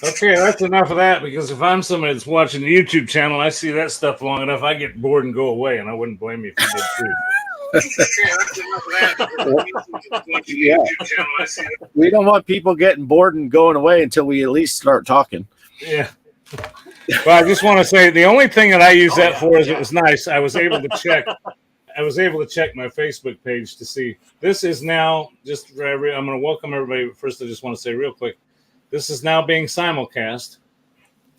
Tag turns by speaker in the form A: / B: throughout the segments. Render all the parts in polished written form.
A: Okay, that's enough of that, because if I'm somebody that's watching the YouTube channel, I see that stuff long enough, I get bored and go away, and I wouldn't blame you if you did too. Okay, that's enough of that.
B: Yeah. We don't want people getting bored and going away until we at least start talking.
A: Yeah. Well, I just want to say the only thing that I use that for is it was nice. I was able to check my Facebook page to see. This is now just for I'm going to welcome everybody. But first, I just want to say real quick, this is now being simulcast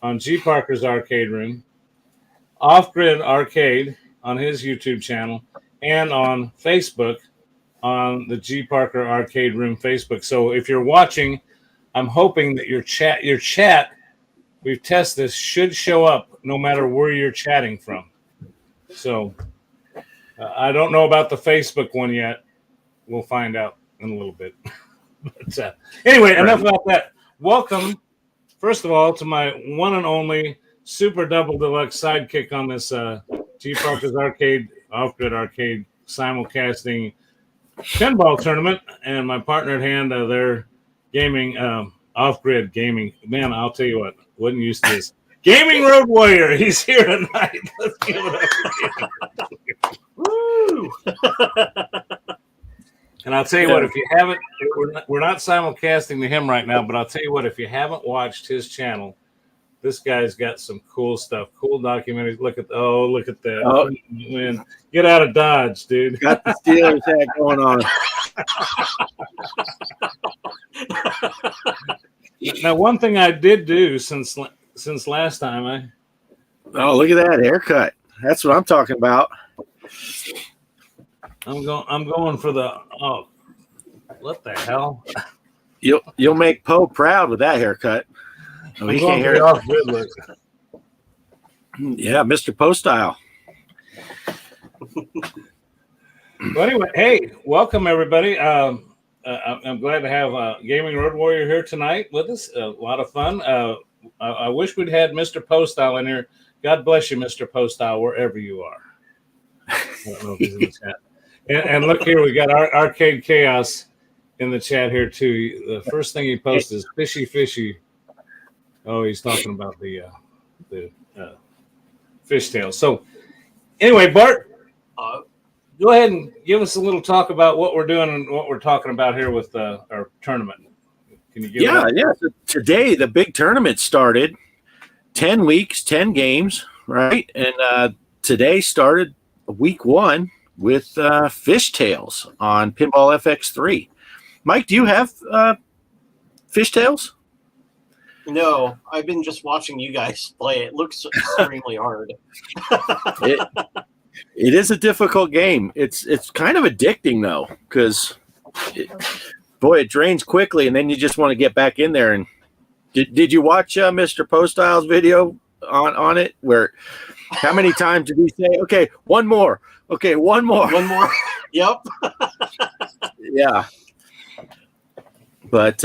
A: on G.Parkers Arcade Room, Off Grid Arcade on his YouTube channel, and on Facebook on the G.Parker Arcade Room Facebook. So if you're watching, I'm hoping that your chat, we've tested this, should show up no matter where you're chatting from. So I don't know about the Facebook one yet. We'll find out in a little bit. But, anyway, enough about that. Welcome, first of all, to my one and only Super Double Deluxe sidekick on this G.Parkers Arcade, Off-Grid Arcade simulcasting pinball tournament, and my partner at hand, their gaming, Off-Grid Gaming. Man, I'll tell you what, wasn't used to this. Gaming Road Warrior, he's here tonight. Let's give it up. Woo! And I'll tell you what, if you haven't, we're not simulcasting to him right now, but I'll tell you what, if you haven't watched his channel, this guy's got some cool stuff, cool documentaries. Look at that. Oh. Man, get out of Dodge, dude.
B: Got the Steelers hat going on.
A: Now, one thing I did do since last time,
B: oh, look at that haircut. That's what I'm talking about.
A: I'm going for the what the hell?
B: You'll make Poe proud with that haircut. Oh, he can't hear it. Yeah, Mr. Poe style.
A: Well, anyway, hey, welcome everybody. I'm glad to have Gaming Road Warrior here tonight with us. A lot of fun. I wish we'd had Mr. Poe style in here. God bless you, Mr. Poe style, wherever you are. I don't know if he's in the chat. And look here, we got our Arcade Chaos in the chat here too. The first thing he posted is fishy. Oh, he's talking about the fishtail. So anyway, Bart, go ahead and give us a little talk about what we're doing and what we're talking about here with our tournament. Can you give
B: So today the big tournament started. 10 weeks, 10 games, right? And today started week 1 with fishtails on Pinball FX3. Mike, do you have fishtails?
C: No, I've been just watching you guys play. It looks extremely hard.
B: It is a difficult game. It's kind of addicting though, because it drains quickly, and then you just want to get back in there. And did you watch Mr. Poe Styles' video on it? Where how many times did he say, "Okay, one more. Okay, one more.
C: One more." Yep.
B: Yeah. But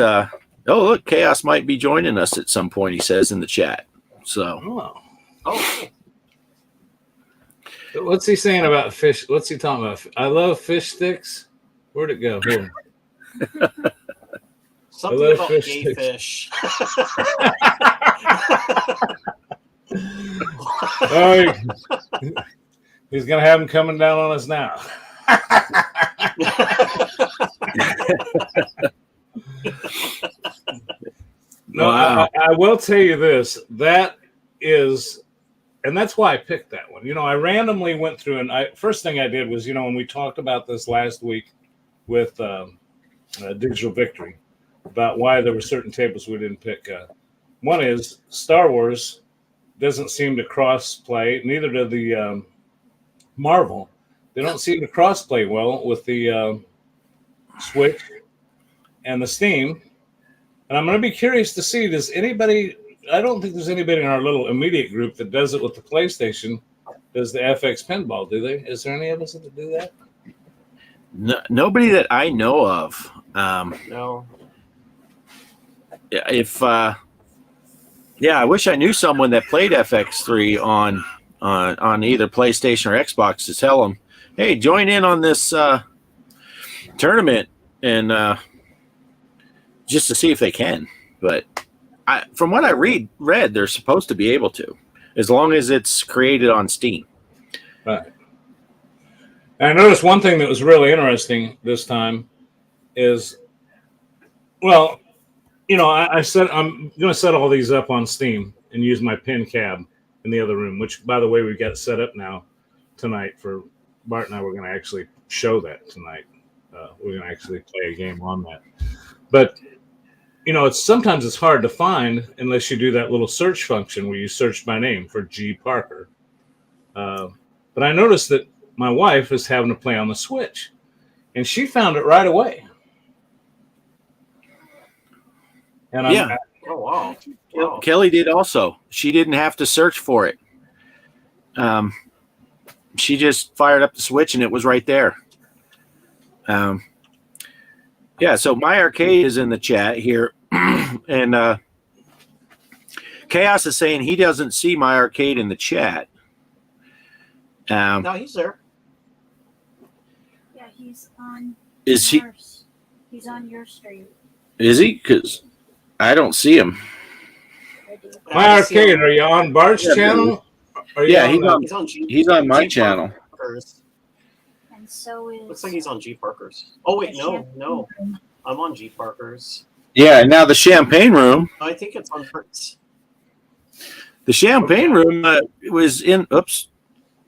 B: look, Chaos might be joining us at some point, he says in the chat. So
A: what's he saying about fish? What's he talking about? I love fish sticks. Where'd it go? Here.
C: Something about gay fish.
A: He's gonna have him coming down on us now. No, wow. I will tell you this. That is, and that's why I picked that one. I randomly went through, and first thing I did was, when we talked about this last week with Digital Victory, about why there were certain tables we didn't pick. One is Star Wars doesn't seem to cross-play, neither do the Marvel. They don't seem to cross-play well with the Switch and the Steam. And I'm going to be curious to see, does anybody, I don't think there's anybody in our little immediate group that does it with the PlayStation, does the FX Pinball, do they? Is there any of us that do that?
B: No, nobody that I know of.
C: No.
B: I wish I knew someone that played FX3 on either PlayStation or Xbox to tell them, hey, join in on this tournament and just to see if they can. But from what I read, they're supposed to be able to, as long as it's created on Steam.
A: Right. And I noticed one thing that was really interesting this time is, well, I said I'm going to set all these up on Steam and use my pin cab in the other room, which, by the way, we've got set up now tonight for Bart and I. We're going to actually show that tonight. We're going to actually play a game on that. But, sometimes it's hard to find unless you do that little search function where you search by name for G.Parker. But I noticed that my wife is having to play on the Switch, and she found it right away. And
C: Oh, wow. Wow.
B: Kelly did also. She didn't have to search for it. She just fired up the Switch and it was right there. Yeah, so My Arcade is in the chat here. And Chaos is saying he doesn't see My Arcade in the chat.
C: No, he's there.
D: Yeah, he's on.
B: Is he?
D: He's on your stream.
B: Is he? Because I don't see him.
A: My Arcade, are you on Bart's channel?
B: Yeah,
C: he's
B: on my channel.
D: And so is.
C: Looks like he's on G.Parkers. Oh wait, no. I'm on G.Parkers.
B: Yeah, and now the Champagne Room.
C: I think it's on Hertz.
B: The Champagne Room was in. Oops,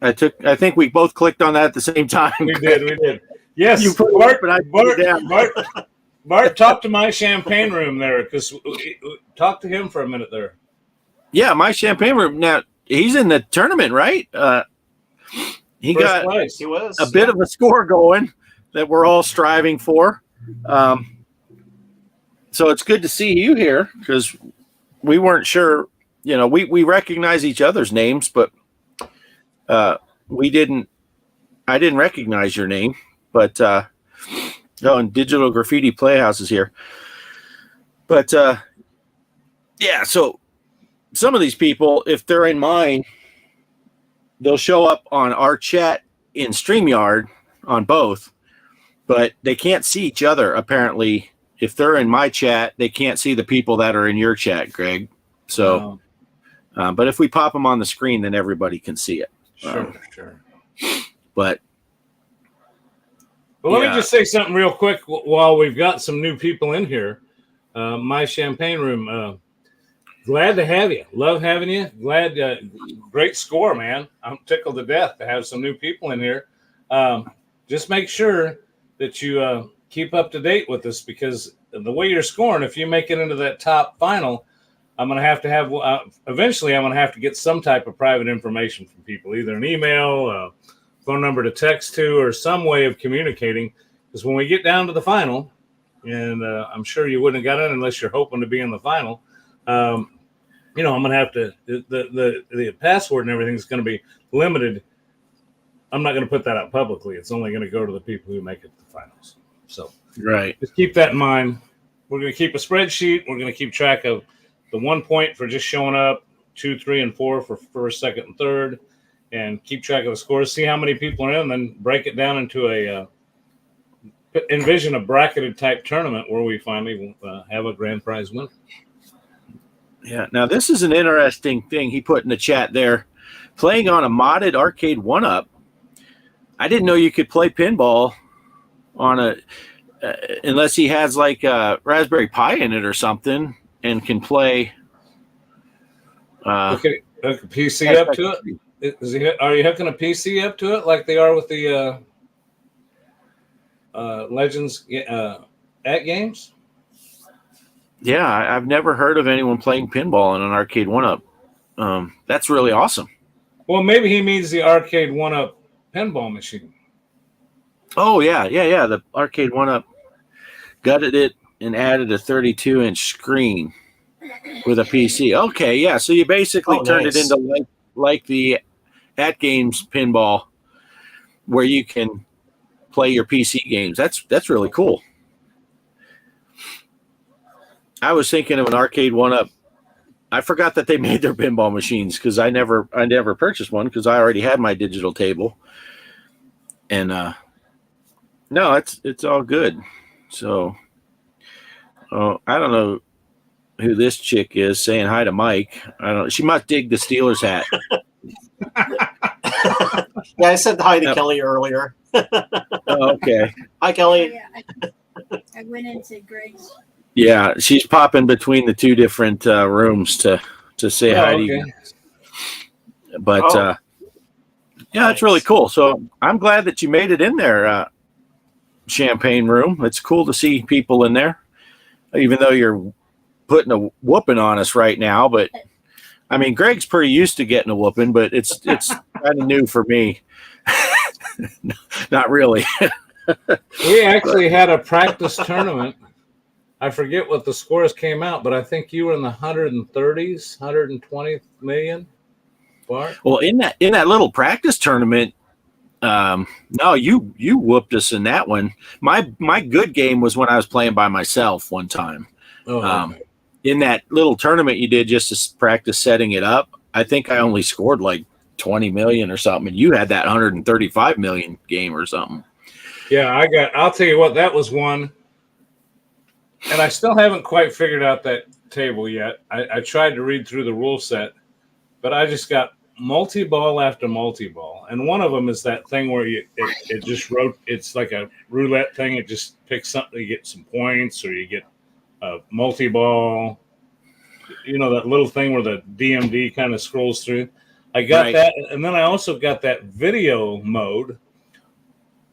B: I think we both clicked on that at the same time.
A: We did. Yes,
B: you put
A: Bart,
B: it up, and I put it down.
A: Bart, talk to My Champagne Room there, because talk to him for a minute there.
B: Yeah, My Champagne Room. Now he's in the tournament, right? He
A: First
B: got
A: place.
C: He was
B: a bit of a score going that we're all striving for. So it's good to see you here, because we weren't sure. We recognize each other's names, but I didn't recognize your name. But and Digital Graffiti Playhouse is here. But yeah, so some of these people, if they're in mine, they'll show up on our chat in StreamYard on both, but they can't see each other. Apparently, if they're in my chat, they can't see the people that are in your chat, Greg. So, but if we pop them on the screen, then everybody can see it.
A: Sure.
B: But
A: let me just say something real quick while we've got some new people in here. My Champagne Room, glad to have you. Love having you. Glad, great score, man. I'm tickled to death to have some new people in here. Just make sure that you keep up to date with us, because the way you're scoring, if you make it into that top final, I'm going to have eventually I'm going to have to get some type of private information from people, either an email, phone number to text to, or some way of communicating. Because when we get down to the final, and I'm sure you wouldn't have got in unless you're hoping to be in the final, I'm going to have to, the password and everything is going to be limited. I'm not going to put that out publicly. It's only going to go to the people who make it to the finals. So
B: right,
A: just keep that in mind. We're going to keep a spreadsheet. We're going to keep track of the 1 point for just showing up, 2, 3, and 4 for first, second, and third, and keep track of the scores. See how many people are in, and then break it down into envision a bracketed type tournament where we finally have a grand prize winner.
B: Yeah. Now this is an interesting thing he put in the chat there. Playing on a modded arcade 1-up. I didn't know you could play pinball on unless he has like a Raspberry Pi in it or something, and can play.
A: Okay, a PC up to it. Are you hooking a PC up to it like they are with the Legends at games?
B: Yeah, I've never heard of anyone playing pinball in an arcade 1-up. That's really awesome.
A: Well, maybe he means the arcade 1-up pinball machine.
B: Oh yeah. The arcade 1-up gutted it and added a 32-inch screen with a PC. Okay, yeah. So you basically turned it into like the at games pinball, where you can play your PC games. That's really cool. I was thinking of an arcade 1-up. I forgot that they made their pinball machines, because I never purchased one, because I already had my digital table. And no, it's all good. So I don't know. who this chick is saying hi to Mike. I don't. She must dig the Steelers hat.
C: Yeah, I said hi to
B: Yep.
C: Kelly earlier.
B: Oh, okay.
C: Hi, Kelly.
D: Yeah, I went into Greg's.
B: Yeah, she's popping between the two different rooms to say
A: Oh,
B: hi to
A: okay.
B: you. But
C: Oh.
B: yeah, it's really cool. So I'm glad that you made it in there, Champagne Room. It's cool to see people in there, even though you're putting a whooping on us right now. But I mean, Greg's pretty used to getting a whooping, but it's kind of new for me. Not really.
A: We actually had a practice tournament. I forget what the scores came out, but I think you were in the 130s, 120 million. Bart?
B: Well, in that little practice tournament, no, you whooped us in that one. My good game was when I was playing by myself one time.
A: Oh, okay.
B: In that little tournament you did just to practice setting it up, I think I only scored like 20 million or something, and you had that 135 million game or something.
A: Yeah, I'll tell you what, that was one. And I still haven't quite figured out that table yet. I tried to read through the rule set, but I just got multi-ball after multi-ball. And one of them is that thing where it just it's like a roulette thing. It just picks something, you get some points, or you get a multi-ball. You know, that little thing where the DMD kind of scrolls through. I got that. And then I also got that video mode,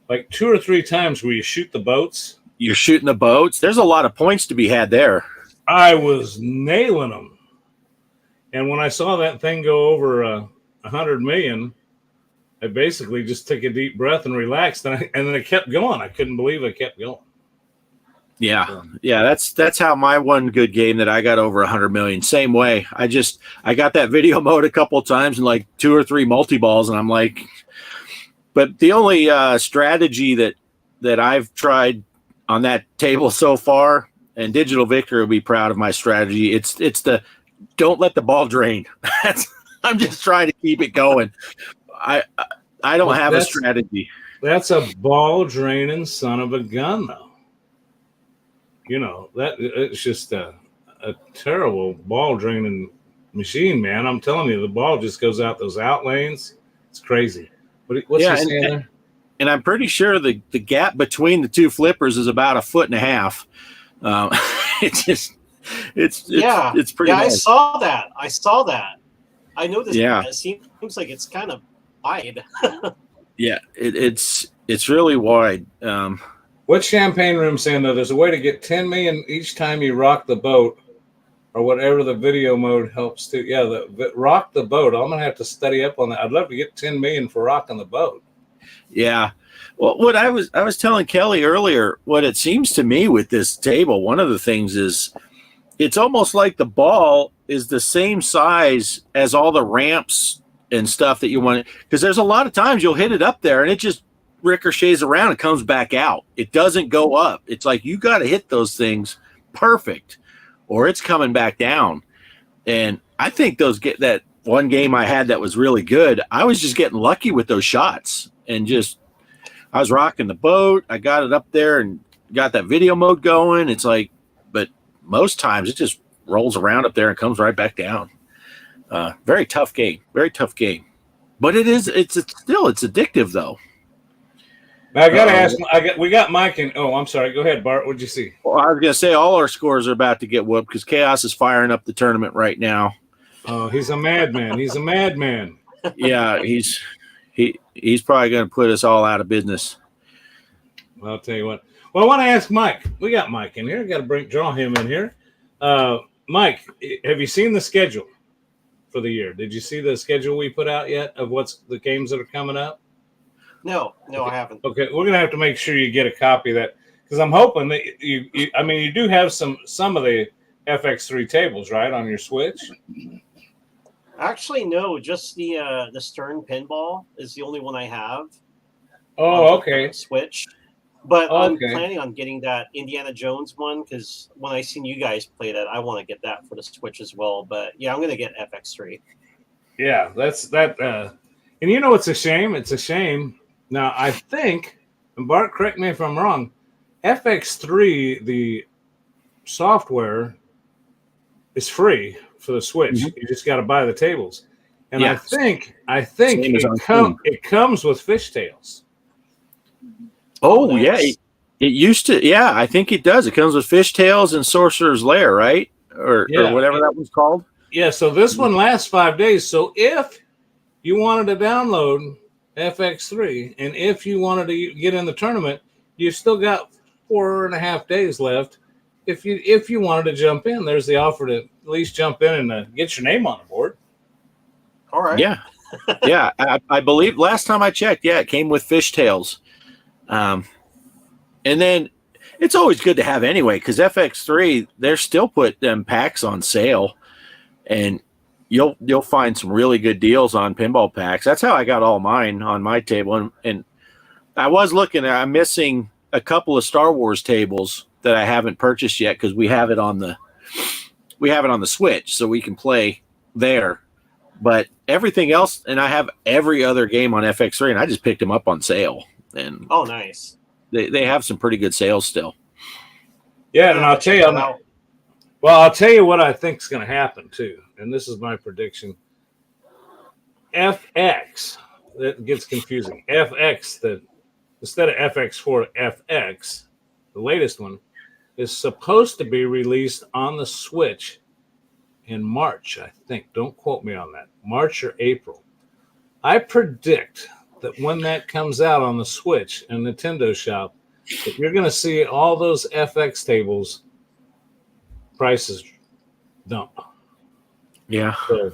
A: like 2 or 3 times where you shoot the boats.
B: You're shooting the boats. There's a lot of points to be had there.
A: I was nailing them. And when I saw that thing go over 100 million, I basically just took a deep breath and relaxed. And then it kept going. I couldn't believe I kept going.
B: Yeah. That's how my one good game that I got over 100 million. Same way. I got that video mode a couple of times and like 2 or 3 multi-balls, and I'm like, but the only strategy that I've tried on that table so far, and Digital Victor will be proud of my strategy. It's the don't let the ball drain. I'm just trying to keep it going. I don't have a strategy.
A: That's a ball draining son of a gun, though. You know, that it's just a terrible ball draining machine, man. I'm telling you, the ball just goes out those out lanes. It's crazy. What's he saying there?
B: And I'm pretty sure the gap between the two flippers is about 1.5 feet. It's pretty.
C: Yeah,
B: nice.
C: I saw that. I noticed.
B: Yeah,
C: it seems like it's kind of wide.
B: Yeah, it's really wide.
A: What Champagne Room saying though? There's a way to get 10 million each time you rock the boat, or whatever the video mode helps to. Yeah, the rock the boat. I'm gonna have to study up on that. I'd love to get 10 million for rocking the boat.
B: Yeah. Well, what I was telling Kelly earlier, what it seems to me with this table, one of the things is it's almost like the ball is the same size as all the ramps and stuff that you want, because there's a lot of times you'll hit it up there and it just ricochets around and comes back out. It doesn't go up. It's like you got to hit those things perfect or it's coming back down. And I think that one game I had that was really good, I was just getting lucky with those shots. And I was rocking the boat. I got it up there and got that video mode going. It's like, but most times it just rolls around up there and comes right back down. Very tough game. Very tough game. But it's addictive though.
A: Now I got to ask, we got Mike and, I'm sorry. Go ahead, Bart. What'd you see?
B: Well, I was going to say all our scores are about to get whooped because Chaos is firing up the tournament right now.
A: Oh, he's a madman. He's a madman.
B: Yeah, he's probably going to put us all out of business.
A: Well, I'll tell you what. Well, I want to ask Mike. We got Mike in here. Got to draw him in here. Mike, have you seen the schedule for the year? Did you see the schedule we put out yet of what's the games that are coming up?
C: No, I haven't.
A: Okay, we're gonna have to make sure you get a copy of that because I'm hoping that you do have some of the FX3 tables, right, on your Switch?
C: Actually, no. Just the Stern Pinball is the only one I have.
A: Oh, okay.
C: Switch, but I'm
A: Okay.
C: planning on getting that Indiana Jones one because when I seen you guys play that, I want to get that for the Switch as well. But yeah, I'm gonna get FX3.
A: Yeah, that's that. And you know, it's a shame. It's a shame. Now, I think, and Bart, correct me if I'm wrong, FX3, the software, is free for the Switch.
B: Mhm.
A: You just got to buy the tables. And
B: Yeah.
A: I think
B: Same as on Steam.
A: it comes with fishtails.
B: Oh, yeah.
C: nice.
B: It used to. Yeah, I think it does. It comes with Fishtails and Sorcerer's Lair, right? Or
A: Yeah.
B: whatever that was called.
A: Yeah, so this one lasts 5 days. So if you wanted to download FX3 and if you wanted to get in the tournament, you still got 4.5 days left. If you wanted to jump in, there's the offer to at least jump in and get your name on the board.
C: All right.
B: Yeah. Yeah. I believe last time I checked, yeah, it came with Fishtails. And then it's always good to have anyway, because FX3, they're still put them packs on sale, and you'll find some really good deals on pinball packs. That's how I got all mine on my table. And I was looking I'm missing a couple of Star Wars tables that I haven't purchased yet because we have it on the Switch, so we can play there. But everything else, and I have every other game on FX3, and I just picked them up on sale. And
C: Oh, nice.
B: they have some pretty good sales still.
A: Yeah, and I'll tell you, I'll tell you what I think is going to happen too, and this is my prediction. FX, that gets confusing. FX, instead of FX4, FX, the latest one, is supposed to be released on the Switch in March, I think. Don't quote me on that. March or April. I predict that when that comes out on the Switch and Nintendo Shop, that you're going to see all those FX tables prices dump.
B: Yeah.
A: So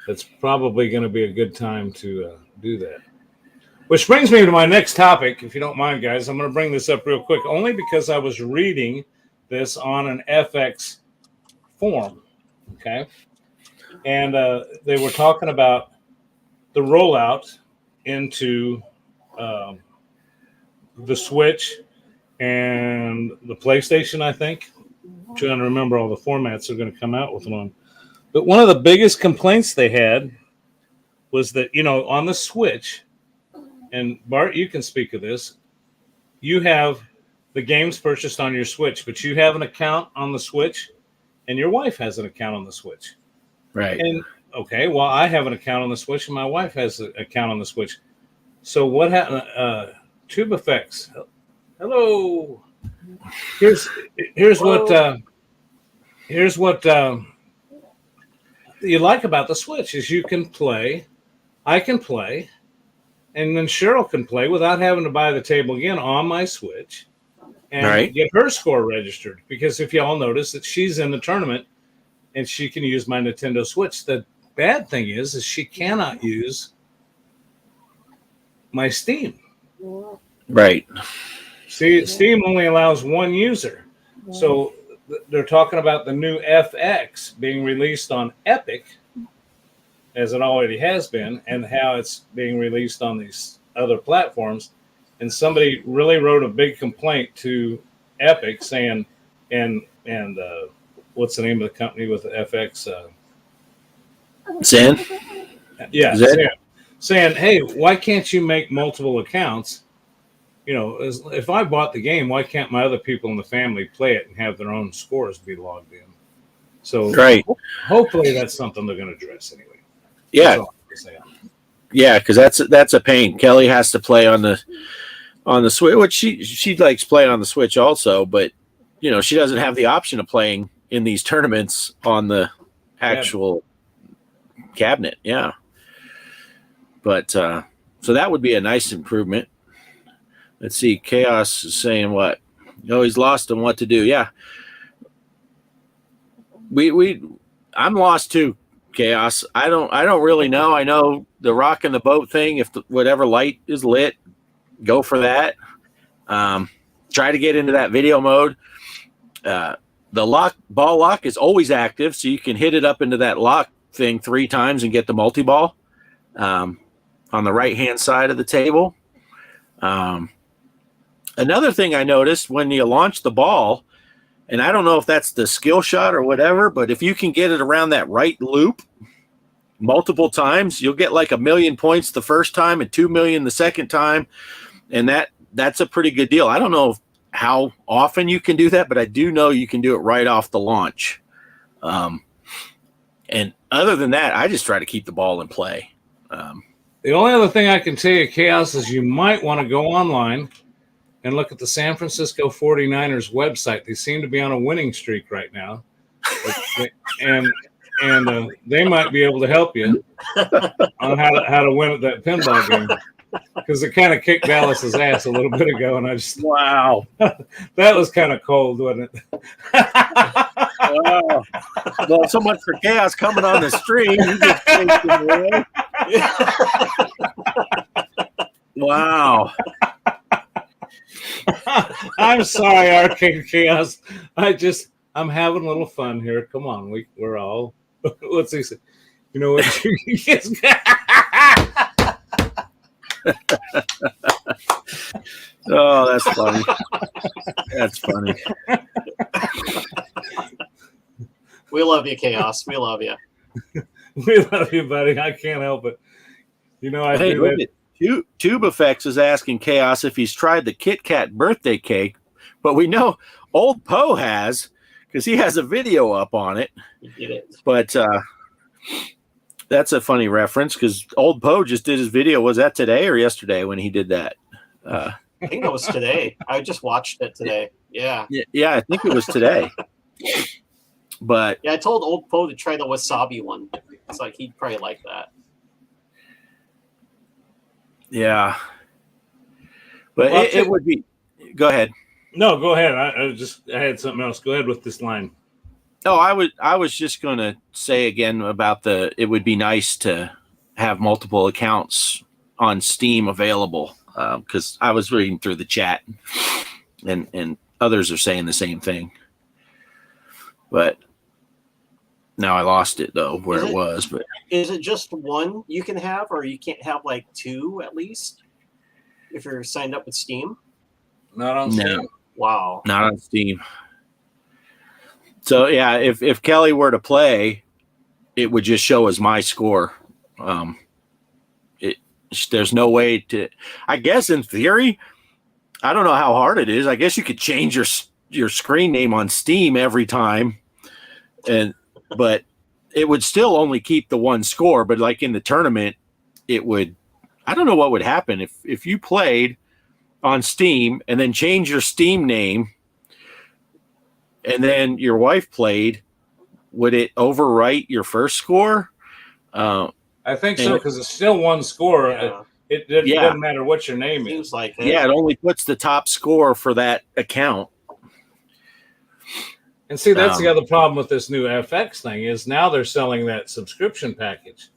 A: it's probably going to be a good time to do that. Which brings me to my next topic, if you don't mind, guys. I'm going to bring this up real quick, only because I was reading this on an FX forum, okay? And they were talking about the rollout into the Switch and the PlayStation, I think. I'm trying to remember all the formats they're going to come out with one. But one of the biggest complaints they had was that, on the Switch, and Bart, you can speak of this, you have the games purchased on your Switch, but you have an account on the Switch, and your wife has an account on the Switch.
B: Right.
A: And, okay, well, I have an account on the Switch, and my wife has an account on the Switch. So what happened? Tube Effects. Hello. Here's what you like about the Switch is you can play, I can play, and then Cheryl can play without having to buy the table again on my Switch and get her score registered. Because if y'all notice that she's in the tournament and she can use my Nintendo Switch, the bad thing is she cannot use my Steam.
B: Right.
A: See, Steam only allows one user. So they're talking about the new FX being released on Epic, as it already has been, and how it's being released on these other platforms. And somebody really wrote a big complaint to Epic saying, and what's the name of the company with the FX?
B: Zen?
A: Yeah,
B: Zen?
A: saying, hey, why can't you make multiple accounts? If I bought the game, why can't my other people in the family play it and have their own scores be logged in? So hopefully that's something they're going to address anyway.
B: Yeah. Yeah, because that's a pain. Kelly has to play on the Switch, which she likes playing on the Switch also, but she doesn't have the option of playing in these tournaments on the actual cabinet. Yeah. But so that would be a nice improvement. Let's see. Chaos is saying what? He's lost on what to do. Yeah. I'm lost too, Chaos. I don't really know. I know the rock and the boat thing. If whatever light is lit, go for that. Try to get into that video mode. The ball lock is always active, so you can hit it up into that lock thing 3 times and get the multi-ball on the right-hand side of the table. Another thing I noticed when you launch the ball, and I don't know if that's the skill shot or whatever, but if you can get it around that right loop multiple times, you'll get like 1 million points the first time and 2 million the second time. And that's a pretty good deal. I don't know how often you can do that, but I do know you can do it right off the launch. And other than that, I just try to keep the ball in play.
A: The only other thing I can tell you, Chaos, is you might want to go online and look at the San Francisco 49ers website. They seem to be on a winning streak right now. And they might be able to help you on how to win at that pinball game. Because it kind of kicked Dallas's ass a little bit ago, and I just
B: Wow.
A: that was kind of cold, wasn't it?
B: Wow. Well, so much for Chaos coming on the stream. You just tasted it. Wow.
A: I'm sorry, Arcade Chaos. I'm having a little fun here. Come on, we're all. What's he say? You know what?
B: Oh, that's funny. That's funny.
C: We love you, Chaos. We love you.
A: We love you, buddy. I can't help it. You know, I
B: Hey,
A: do
B: look
A: that.
B: at Tube Effects is asking Chaos if he's tried the Kit Kat birthday cake, but we know Old Poe has because he has a video up on it.
C: You get it.
B: But that's a funny reference because Old Poe just did his video. Was that today or yesterday when he did that?
C: I think that was today. I just watched it today. Yeah.
B: Yeah, I think it was today. But
C: Yeah, I told Old Poe to try the wasabi one. It's like he'd probably like that.
B: yeah, but
A: Well,
B: it would be. Go ahead.
A: No, go ahead. I had something else. Go ahead with this line.
B: No, I was just going to say again about it would be nice to have multiple accounts on Steam available because I was reading through the chat and others are saying the same thing. But now I lost it though, where it was. But
C: is it just one you can have, or you can't have like two at least if you're signed up with Steam?
A: Not on Steam.
B: No,
C: Wow.
B: not on Steam. So yeah, if Kelly were to play, it would just show as my score. There's no way to. I guess in theory, I don't know how hard it is. I guess you could change your screen name on Steam every time, but it would still only keep the one score. But like in the tournament, it would. I don't know what would happen if you played on Steam and then change your Steam name. And then your wife played, would it overwrite your first score?
A: I think so because it's still one score.
C: Yeah.
A: It doesn't matter what your name is.
C: Seems like it.
B: Yeah, it only puts the top score for that account.
A: And see, that's the other problem with this new FX thing is now they're selling that subscription package,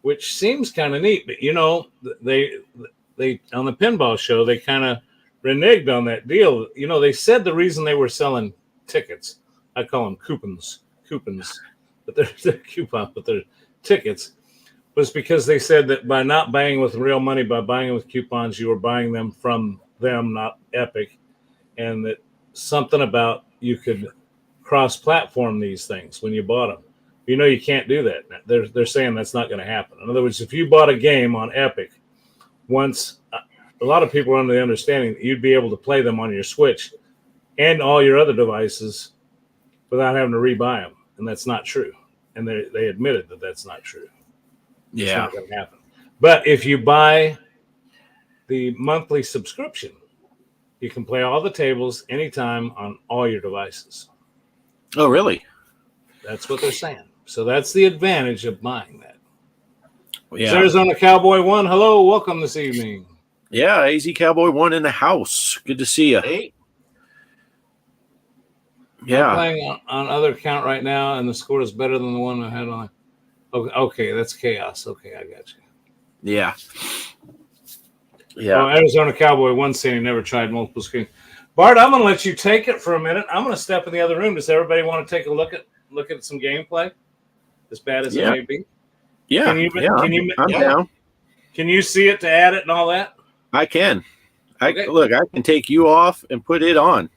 A: which seems kind of neat. But, you know, they on the pinball show, they kind of reneged on that deal. You know, they said the reason they were selling tickets, I call them coupons, but they're coupons, but they're tickets, was because they said that by not buying with real money, by buying with coupons, you were buying them from them, not Epic, and that something about you could cross-platform these things when you bought them. You know, you can't do that. They're saying that's not going to happen. In other words, if you bought a game on Epic, once a lot of people are under the understanding that you'd be able to play them on your Switch and all your other devices without having to rebuy them, and that's not true. And they admitted that that's not true.
B: Yeah,
A: it's not going to happen. But if you buy the monthly subscription, you can play all the tables anytime on all your devices.
B: Oh, really?
A: That's what they're saying. So that's the advantage of buying that.
B: Yeah.
A: Arizona Cowboy 1, hello, welcome this evening.
B: Yeah, AZ Cowboy 1 in the house. Good to see you.
C: Hey.
B: Yeah.
A: I'm playing on other account right now, and the score is better than the one I had on. Okay, that's chaos. Okay, I got you.
B: Yeah. Yeah.
A: Well, Arizona Cowboy 1 saying he never tried multiple screens. Bart, I'm going to let you take it for a minute. I'm going to step in the other room. Does everybody want to take a look at some gameplay? As bad as it may be.
B: Yeah. I'm down.
A: Can you see it to add it and all that?
B: I can.
A: Okay.
B: Look, I can take you off and put it on.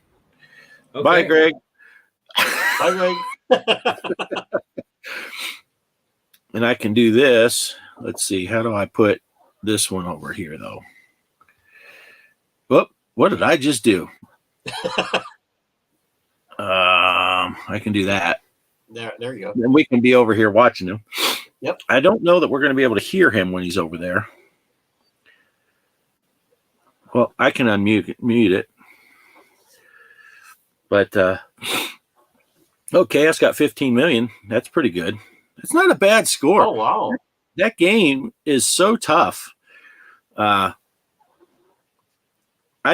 A: Okay.
B: Bye, Greg.
C: Bye, Greg.
B: And I can do this. Let's see. How do I put this one over here, though? Whoop. What did I just do? I can do that.
C: There you go.
B: And we can be over here watching him.
C: Yep.
B: I don't know that we're going to be able to hear him when he's over there. Well, I can mute it. But, okay, it's got 15 million. That's pretty good. It's not a bad score.
C: Oh, wow.
B: That game is so tough. I'd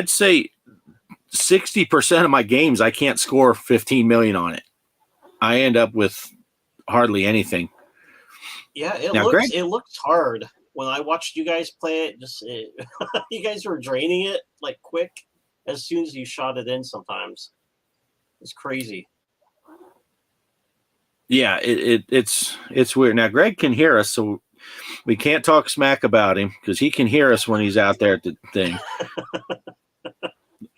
B: say 60% of my games, I can't score 15 million on it. I end up with hardly anything.
C: Yeah, it
B: Greg,
C: looks hard. When I watched you guys play it, you guys were draining it like quick as soon as you shot it in sometimes. It's crazy.
B: yeah, it's weird. Now, Greg can hear us, so we can't talk smack about him because he can hear us when he's out there at the thing.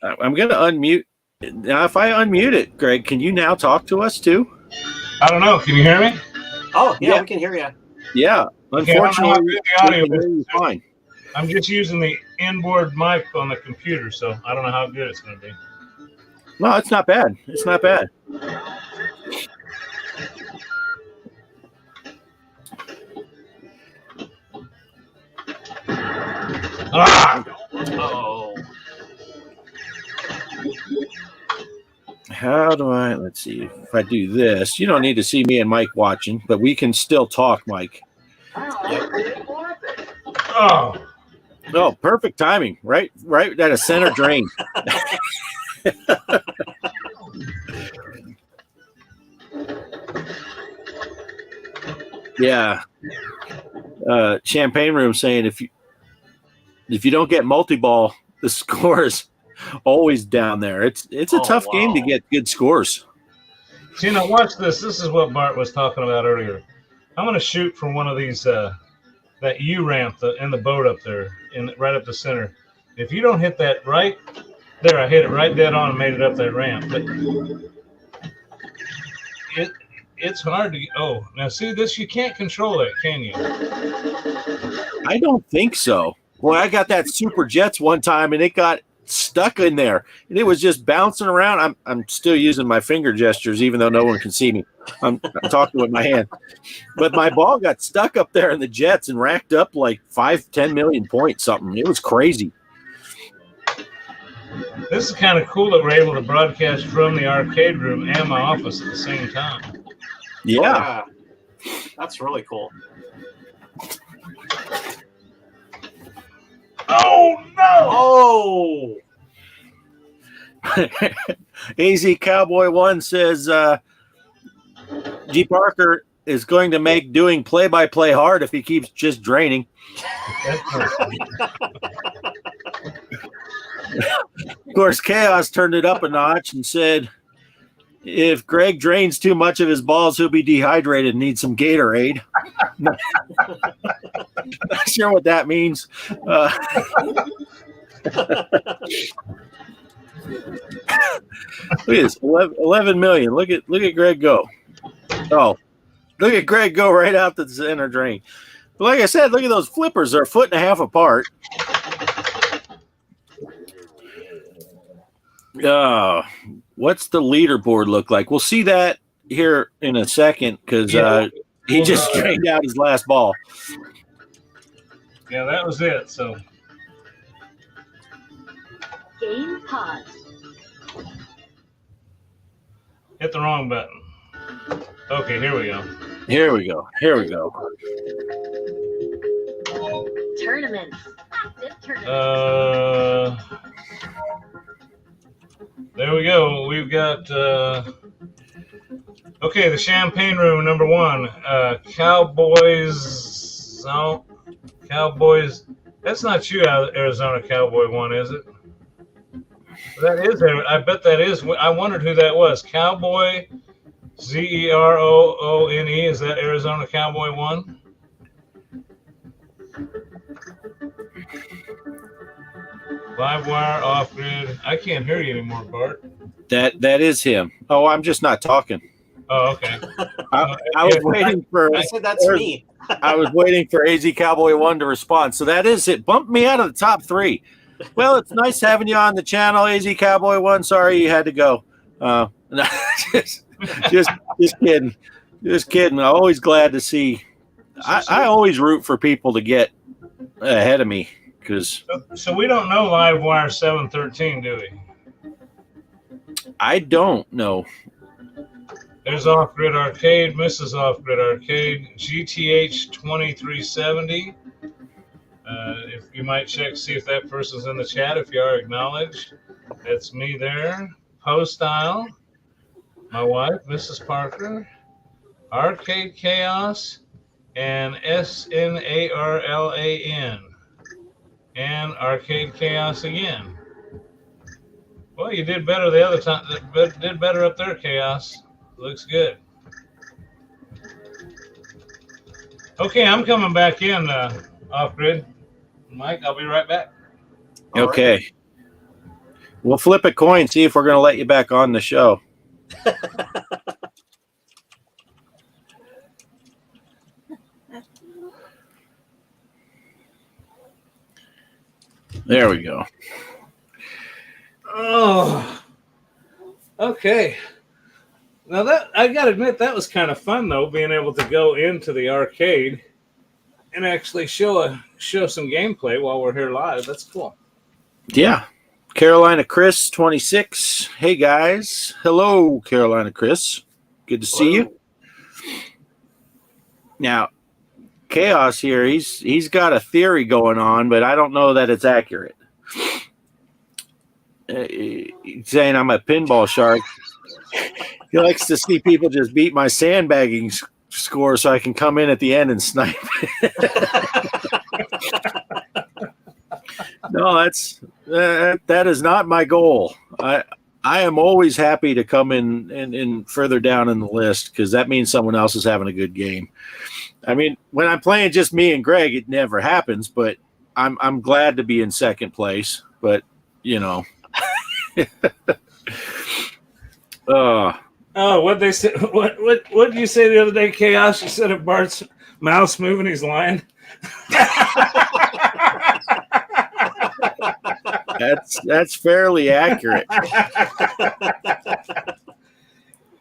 B: I'm going to unmute. Now, if I unmute it, Greg, can you now talk to us too?
A: I don't know. Can you hear me?
C: Oh, yeah,
B: Yeah.
C: we can hear you.
B: Yeah. Unfortunately,
A: the audio
B: we can hear you fine.
A: I'm just using the inboard mic on the computer, so I don't know how good it's going to be.
B: No, it's not bad. It's not bad.
A: Ah!
C: Oh,
B: How do I, let's see, if I do this, you don't need to see me and Mike watching, but we can still talk, Mike.
A: Oh,
B: Oh, perfect timing. Right at a center drain. Yeah. Champagne Room saying if you don't get multi-ball, the score is always down there. It's a tough game to get good scores.
A: see, now watch this. This is what Bart was talking about earlier. I'm going to shoot from one of these, that U ramp in the boat up there, right up the center. If you don't hit that right there, I hit it right dead on and made it up that ramp. But it's hard to. Oh, now see this. You can't control that, can you?
B: I don't think so. Well, I got that Super Jets one time, and it got stuck in there, and it was just bouncing around. I'm still using my finger gestures, even though no one can see me. I'm talking with my hand. But my ball got stuck up there in the Jets and racked up like 5-10 million points, something. It was crazy.
A: This is kind of cool that we're able to broadcast from the arcade room and my office at the same time.
B: Yeah.
C: That's really cool.
A: Oh no!
C: Oh,
B: AZ Cowboy 1 says G. Parker is going to make doing play-by-play hard if he keeps just draining. Of course, Chaos turned it up a notch and said, if Greg drains too much of his balls, he'll be dehydrated and need some Gatorade. Not sure what that means. Look at this, 11 million. Look at Greg go. Oh, look at Greg go right out the center drain. But like I said, look at those flippers. They're a foot and a half apart. What's the leaderboard look like? We'll see that here in a second because he just drained out his last ball.
A: Yeah, that was it. So
E: Game pause.
A: hit the wrong button. Okay, here we go.
B: Here we go.
E: Tournaments. Active tournaments.
A: There we go. We've got okay, the Champagne Room number 1. Cowboys. No, Cowboys. That's not you, Arizona Cowboy 1, is it? That is. I bet that is. I wondered who that was. Cowboy Zeroone. Is that Arizona Cowboy 1? Live wire, off grid. I can't hear you anymore, Bart.
B: That is him. Oh, I'm just not talking.
A: Oh, okay.
B: I was waiting for.
C: I said that's me.
B: I was waiting for AZ Cowboy 1 to respond. So that is it. Bumped me out of the top 3. Well, it's nice having you on the channel, AZ Cowboy 1. Sorry you had to go. just kidding. Just kidding. I'm always glad to see. I always root for people to get ahead of me because
A: So we don't know Livewire 713, do we?
B: I don't know.
A: There's Off Grid Arcade, Mrs. Off Grid Arcade, GTH 2370. If you might check, see if that person's in the chat. If you are, acknowledge. That's me there. Postile, my wife, Mrs. Parker, Arcade Chaos, and SNARLAN, and Arcade Chaos again. Well, you did better the other time. Did better up there, Chaos. Looks good. Okay, I'm coming back in off grid. Mike, I'll be right back.
B: Okay. Right. We'll flip a coin, see if we're going to let you back on the show. There we go.
A: Oh, okay. Now that I gotta admit, that was kind of fun though, being able to go into the arcade and actually show some gameplay while we're here live. That's cool.
B: Yeah. Carolina Chris 26. Hey guys. Hello, Carolina Chris. Good to see you. Now, Chaos here, he's got a theory going on, but I don't know that it's accurate. He's saying I'm a pinball shark. He likes to see people just beat my sandbagging score so I can come in at the end and snipe. No, that is not my goal. I am always happy to come in further down in the list because that means someone else is having a good game. I mean, when I'm playing just me and Greg, it never happens, but I'm glad to be in second place. But you know,
A: what they say? What did you say the other day, Chaos? You said if Bart's mouse moving, he's lying.
B: That's fairly accurate.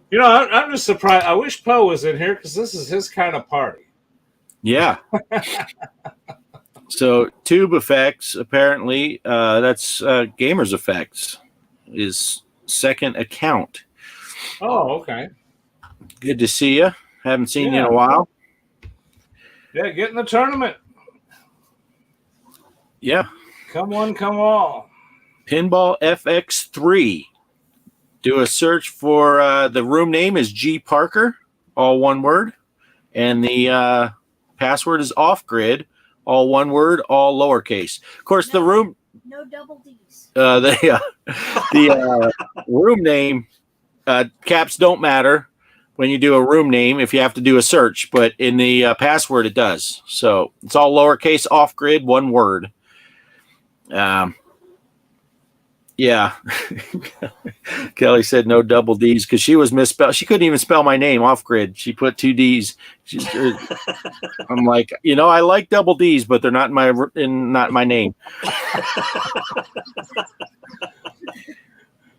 A: You know, I'm just surprised. I wish Poe was in here because this is his kind of party.
B: Yeah. So Tube Effects, apparently, that's Gamers Effects, is second account.
A: Oh, okay.
B: Good to see you. Haven't seen you in a while.
A: Yeah, get in the tournament.
B: Yeah.
A: Come one, come all.
B: Pinball FX3. Do a search for the room name is G.Parker, all one word. And the password is off grid, all one word, all lowercase. Of course, the room.
D: No double D's.
B: The room name, caps don't matter when you do a room name if you have to do a search, but in the password it does. So it's all lowercase, off grid, one word. Yeah. Kelly said no double D's because she was misspelled. She couldn't even spell my name off grid. She put two D's. I'm like, you know, I like double D's, but they're not not my name.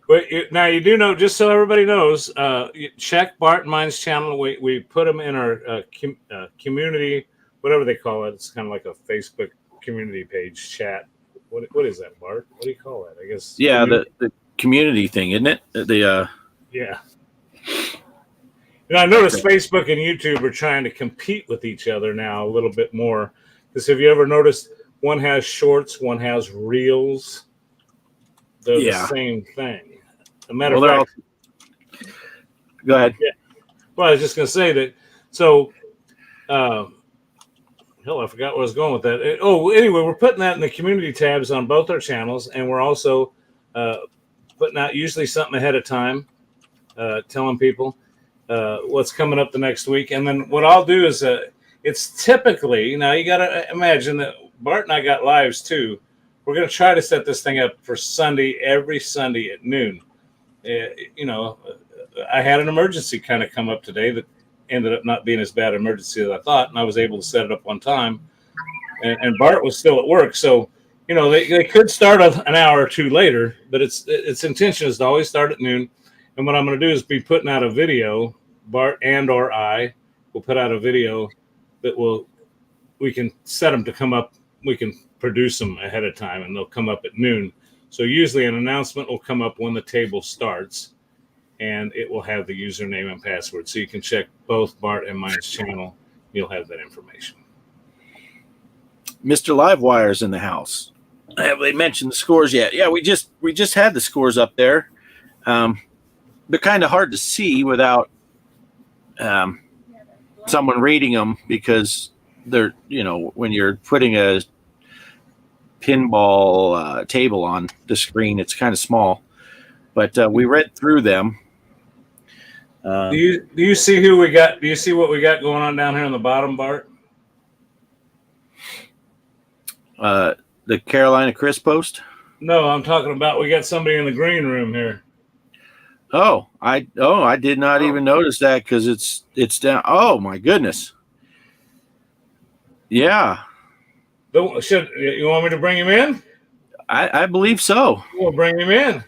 A: But now you do know, just so everybody knows, check Bart and mine's channel. We put them in our community, whatever they call it. It's kind of like a Facebook community page chat. What is that, Bart? What do you call that? I guess.
B: Yeah, the community thing, isn't it?
A: Yeah. You know, I noticed Facebook and YouTube are trying to compete with each other now a little bit more. Because have you ever noticed one has shorts, one has reels? They're the same thing. A matter of fact.
B: Go ahead.
A: Yeah. Well, I was just going to say that. So, hell, I forgot where I was going with that. Anyway, we're putting that in the community tabs on both our channels, and we're also putting out usually something ahead of time, telling people what's coming up the next week. And then what I'll do is it's typically, now you got to imagine that Bart and I got lives too. We're going to try to set this thing up for Sunday, every Sunday at noon. You know, I had an emergency kind of come up today that ended up not being as bad an emergency as I thought, and I was able to set it up on time. And Bart was still at work, so you know they could start an hour or two later, but its intention is to always start at noon. And And what I'm going to do is be putting out a video. Bart and or I will put out a video that we can set them to come up. We can produce them ahead of time, and they'll come up at noon. So usually an announcement will come up when the table starts, and it will have the username and password. So you can check both Bart and mine's channel. You'll have that information.
B: Mr. Livewire's in the house. Have they mentioned the scores yet? Yeah, we just had the scores up there. They're kind of hard to see without someone reading them, because they're, when you're putting a pinball table on the screen, it's kind of small. But we read through them.
A: Do you see who we got? Do you see what we got going on down here on the bottom, Bart?
B: The Carolina Chris post?
A: No, I'm talking about we got somebody in the green room here.
B: I did not even notice that, because it's down. Oh my goodness. Yeah.
A: You want me to bring him in?
B: I believe so.
A: We'll bring him in.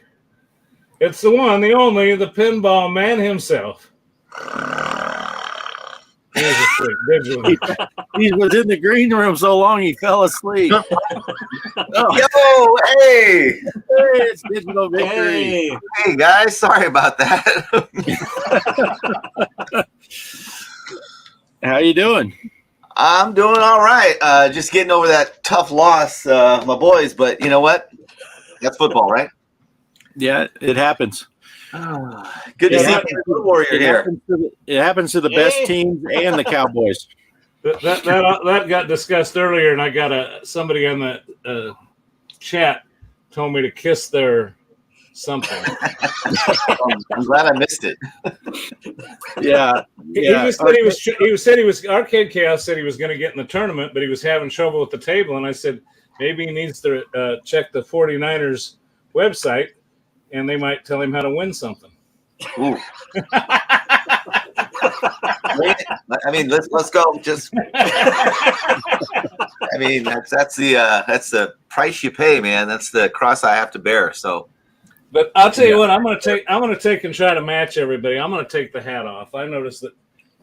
A: It's the one, the only, the pinball man himself.
B: He was in the green room so long he fell asleep. Oh.
F: Yo, hey,
B: It's Digital Victory.
C: Hey,
F: hey guys, sorry about that.
B: How you doing?
F: I'm doing all right. Just getting over that tough loss, my boys. But you know what? That's football, right?
B: Yeah, it happens.
F: Good to
A: Yeah,
F: see
A: that-
F: you, Good Warrior here.
B: It happens to the best
C: Hey.
B: teams and the Cowboys.
A: That got discussed earlier, and I got somebody on the chat told me to kiss their something.
F: I'm glad I missed it.
B: Yeah.
A: He just said he was Arcade Chaos said he was going to get in the tournament, but he was having trouble with the table, and I said maybe he needs to check the 49ers website, and they might tell him how to win something.
F: Ooh. I mean, let's go. Just, I mean, that's the price you pay, man. That's the cross I have to bear. So,
A: But I'll tell you what, I'm going to take and try to match everybody. I'm going to take the hat off. I noticed that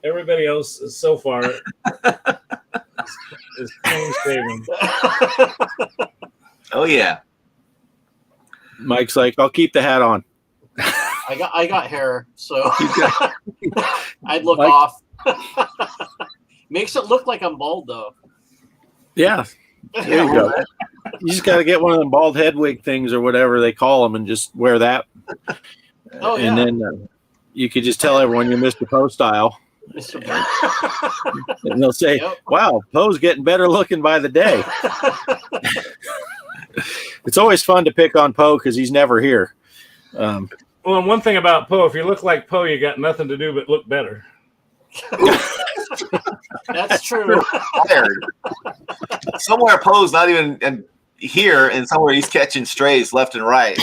A: everybody else is, so far is clean shaven.
F: oh yeah.
B: Mike's like, I'll keep the hat on.
C: I got hair, so I'd look
B: Mike-
C: off. Makes it look like I'm bald, though.
B: Yeah. There you go. You just got to get one of them bald head wig things or whatever they call them and just wear that.
C: Oh,
B: And
C: yeah.
B: then you could just tell everyone you're Mr. Poe style. And they'll say,
C: Yep.
B: wow, Poe's getting better looking by the day. It's always fun to pick on Poe because he's never here.
A: Well, one thing about Poe, if you look like Poe, you got nothing to do but look better.
C: That's true.
F: Tired. Somewhere Poe's not even here, and somewhere he's catching strays left and right.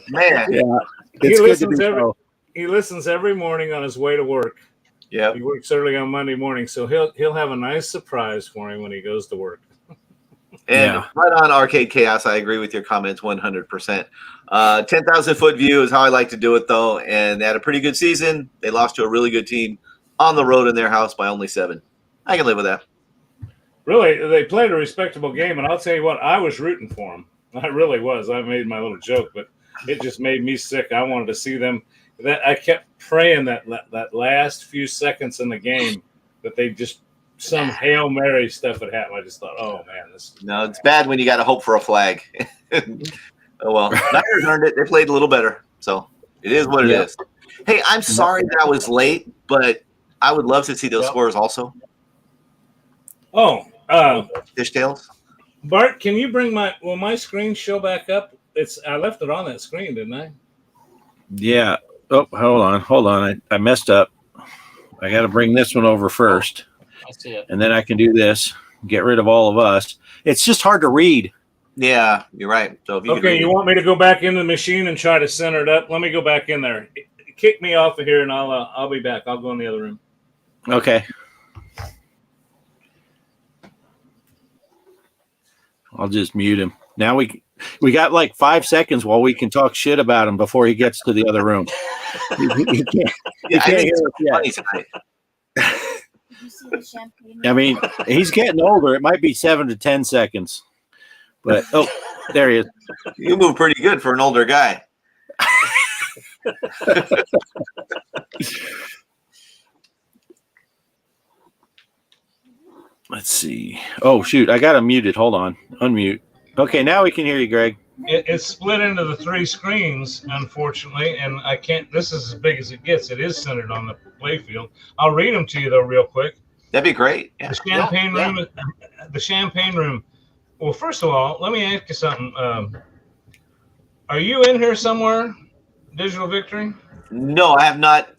F: Man.
B: Yeah.
A: He
B: It's good to
A: listens
B: be
A: every-
B: Poe.
A: He listens every morning on his way to work.
F: Yep.
A: He works early on Monday morning, so he'll have a nice surprise for him when he goes to work.
F: And
B: Yeah.
F: right on Arcade Chaos, I agree with your comments 100%. 10,000 foot view is how I like to do it, though. And they had a pretty good season. They lost to a really good team on the road in their house by only 7. I can live with that.
A: Really, they played a respectable game, and I'll tell you what, I was rooting for them. I really was. I made my little joke, but it just made me sick. I wanted to see them. That I kept praying that last few seconds in the game that they just some Hail Mary stuff would happen. I just thought, oh man, this.
F: No, it's bad when you got to hope for a flag. Oh, well. Niners earned it. They played a little better. So it is what it is. Hey, I'm sorry that I was late, but I would love to see those scores also.
A: Oh,
F: Fishtails.
A: Bart, can you bring will my screen show back up? I left it on that screen, didn't I?
B: Yeah. Oh, hold on. I messed up. I got to bring this one over first,
C: I see it.
B: and then I can do this. Get rid of all of us. It's just hard to read.
F: Yeah, you're right. So if you
A: Okay, you want me to go back into the machine and try to center it up? Let me go back in there. Kick me off of here, and I'll be back. I'll go in the other room.
B: Okay. I'll just mute him. Now we got like 5 seconds while we can talk shit about him before he gets to the other room. He can't
F: I
B: hear
F: think
B: us
F: it's
B: yet.
F: funny tonight.
D: Did you see the champagne?
B: I mean, he's getting older. It might be 7 to 10 seconds. But, there he is.
F: You move pretty good for an older guy.
B: Let's see. Oh, shoot. I got him muted. Hold on. Unmute. Okay, now we can hear you, Greg.
A: It's split into the 3 screens, unfortunately, and I can't. This is as big as it gets. It is centered on the playfield. I'll read them to you though, real quick.
F: That'd be great. Yeah.
A: The champagne room. The champagne room. Well, first of all, let me ask you something. Are you in here somewhere, Digital Victory?
F: No, I have not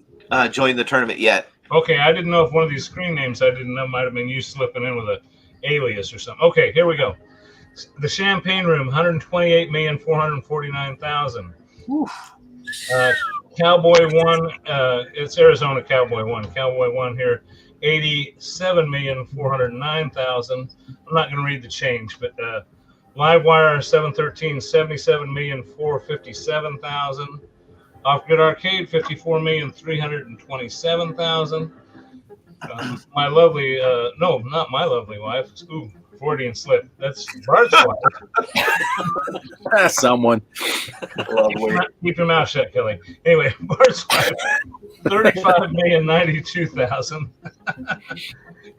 F: joined the tournament yet.
A: Okay, I didn't know if one of these screen names I didn't know might have been you slipping in with an alias or something. Okay, here we go. The Champagne Room, 128,449,000. Cowboy 1, it's Arizona Cowboy 1. Cowboy 1 here, 87,409,000. I'm not going to read the change, but Livewire 713, 77,457,000. Off Grid Arcade, 54,327,000. My lovely, no, not my lovely wife. Ooh, Freudian slip. That's Bart's wife.
B: Someone.
A: Keep your mouth shut, Kelly. Anyway, Bart's wife, 35,092,000.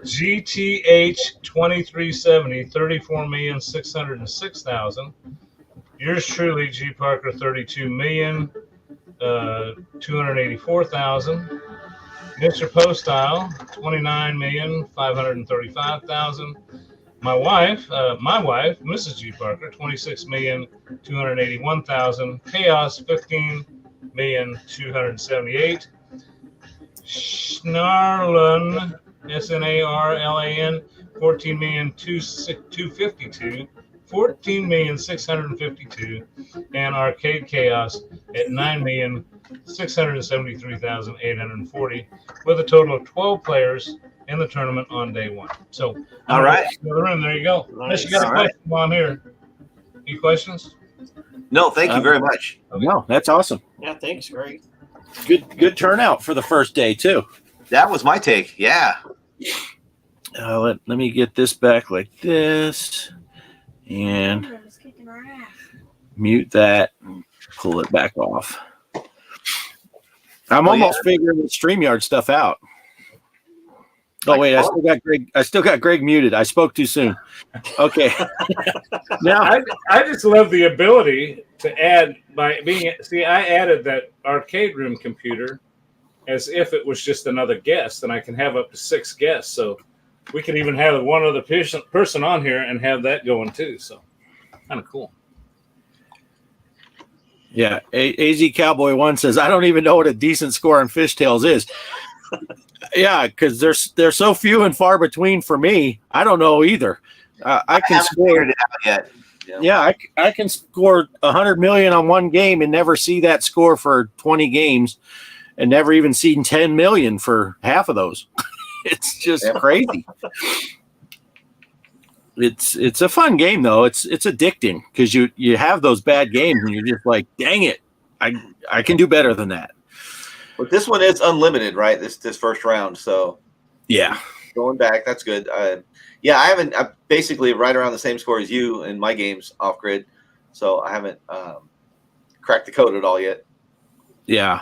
A: GTH 2370, 34,606,000. Yours truly, G. Parker, 32,284,000. Mr. Postile, 29,535,000. My wife, Mrs. G. Parker, 26,281,000. Chaos, 15,278,000. Snarlan, Snarlan, 14,252,000. 14,652,000, and Arcade Chaos at 9,673,840, with a total of 12 players in the tournament on day 1. So,
F: all right,
A: another room. There you go. Unless you got a question while I'm here. Any questions?
F: No, thank you very much.
B: Okay. No, that's awesome.
C: Yeah, thanks, Greg.
B: Good turnout for the first day too.
F: That was my take. Yeah.
B: Let me get this back like this. And mute that, pull it back off. I'm almost figuring the StreamYard stuff out. Oh wait, I still got Greg muted. I spoke too soon. Okay.
A: Now I just love the ability to add I added that arcade room computer as if it was just another guest, and I can have up to 6 guests. So we could even have one other person on here and have that going too. So kind of cool.
B: Yeah. AZ Cowboy 1 says, I don't even know what a decent score on Fishtails is. Yeah, because they're so few and far between for me. I don't know either. I can score
F: it out yet.
B: Yeah, I can score 100 million on one game and never see that score for 20 games, and never even seen 10 million for half of those. It's just crazy. It's a fun game though. It's addicting because you have those bad games and you're just like, dang it, I can do better than that.
F: But this one is unlimited, right? This first round. So
B: yeah,
F: going back, that's good. I'm basically right around the same score as you in my games off grid. So I haven't cracked the code at all yet.
B: Yeah.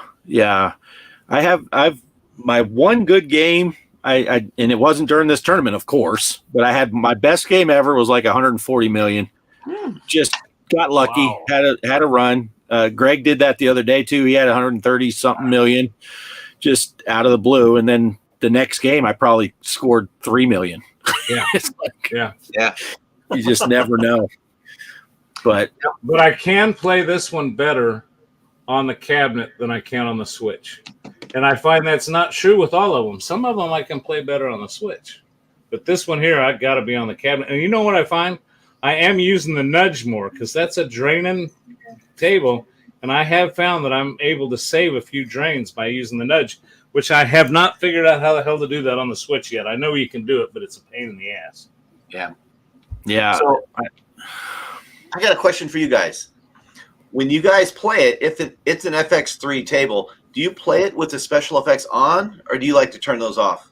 B: I've my one good game. I and it wasn't during this tournament, of course, but I had my best game ever was like 140 million. Just got lucky, had a run. Greg did that the other day too. He had 130 something million just out of the blue. And then the next game I probably scored 3 million.
A: Yeah.
B: It's like,
F: yeah.
B: You just never know. But
A: I can play this one better on the cabinet than I can on the Switch. And I find that's not true with all of them. Some of them I can play better on the Switch. But this one here, I got to be on the cabinet. And you know what I find? I am using the nudge more because that's a draining table. And I have found that I'm able to save a few drains by using the nudge, which I have not figured out how the hell to do that on the Switch yet. I know you can do it, but it's a pain in the ass.
F: Yeah.
B: Yeah.
F: So I got a question for you guys. When you guys play it, if it's an FX3 table, do you play it with the special effects on, or do you like to turn those off?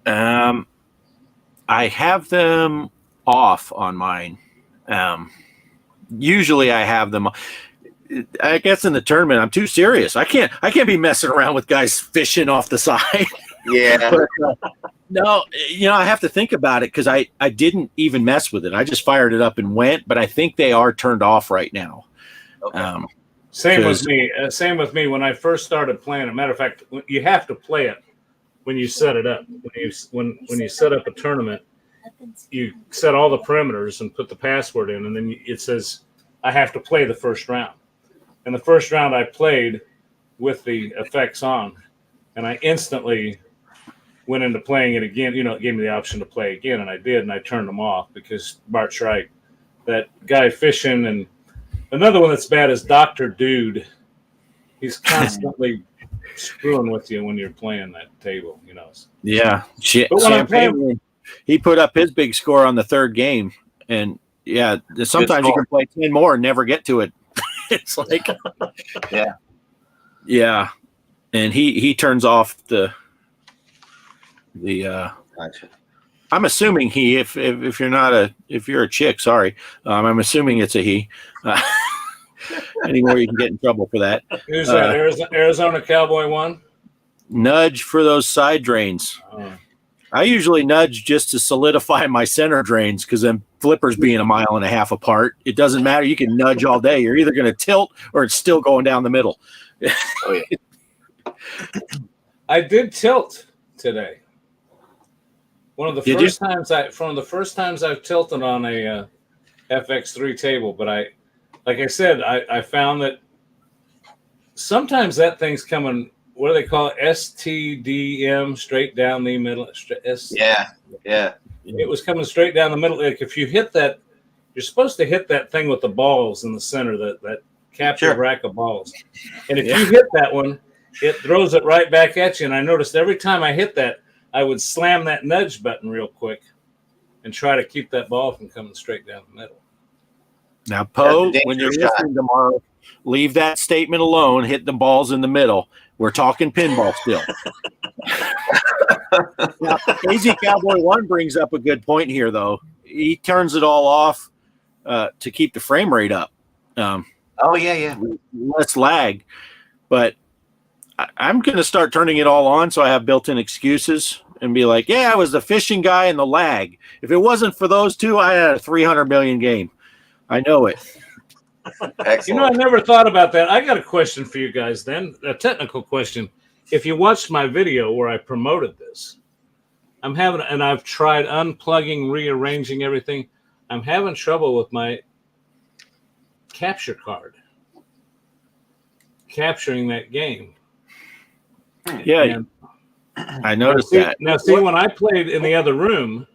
B: I have them off on mine. Usually I have them. I guess in the tournament I'm too serious. I can't be messing around with guys fishing off the side.
F: Yeah.
B: But, no, I have to think about it because I didn't even mess with it. I just fired it up and went, but I think they are turned off right now.
F: Okay.
A: Same with me. Same with me. When I first started playing, as a matter of fact, you have to play it when you set it up. When you set up a tournament, you set all the parameters and put the password in, and then it says I have to play the first round. And the first round I played with the effects on, and I instantly went into playing it again. It gave me the option to play again, and I did, and I turned them off because Bart's right. That guy fishing, and another one that's bad is Dr. Dude. He's constantly screwing with you when you're playing that table,
B: Yeah.
A: But when I'm playing,
B: he put up his big score on the third game, and yeah, sometimes you can play 10 more and never get to it. It's like, yeah, and he turns off the.
F: Gotcha.
B: I'm assuming if you're a chick, sorry, I'm assuming it's a he. Anymore you can get in trouble for that.
A: Who's that? Arizona Cowboy one?
B: Nudge for those side drains. I usually nudge just to solidify my center drains because then flippers being 1.5 miles apart, it doesn't matter. You can nudge all day. You're either going to tilt or it's still going down the middle.
F: Oh yeah.
A: I did tilt today. One of the first times I've tilted on a FX3 table, but like I said, I found that sometimes that thing's coming. What do they call it? STDM, straight down the middle.
F: Yeah.
A: It was coming straight down the middle. Like if you hit that, you're supposed to hit that thing with the balls in the center, that capture rack of balls. And if you hit that one, it throws it right back at you. And I noticed every time I hit that, I would slam that nudge button real quick and try to keep that ball from coming straight down the middle.
B: Now, Poe, when you're listening tomorrow, leave that statement alone. Hit the balls in the middle. We're talking pinball still. Now, AZ Cowboy 1 brings up a good point here, though. He turns it all off to keep the frame rate up. Less lag. But I'm going to start turning it all on so I have built-in excuses and be like, yeah, I was the fishing guy and the lag. If it wasn't for those two, I had a 300 million game. I know it.
F: Excellent.
A: I never thought about that. I got a question for you guys then, a technical question. If you watched my video where I promoted this, and I've tried unplugging, rearranging everything. I'm having trouble with my capture card, capturing that game.
B: Yeah,
A: and
B: I noticed that.
A: Now, see, when I played in the other room,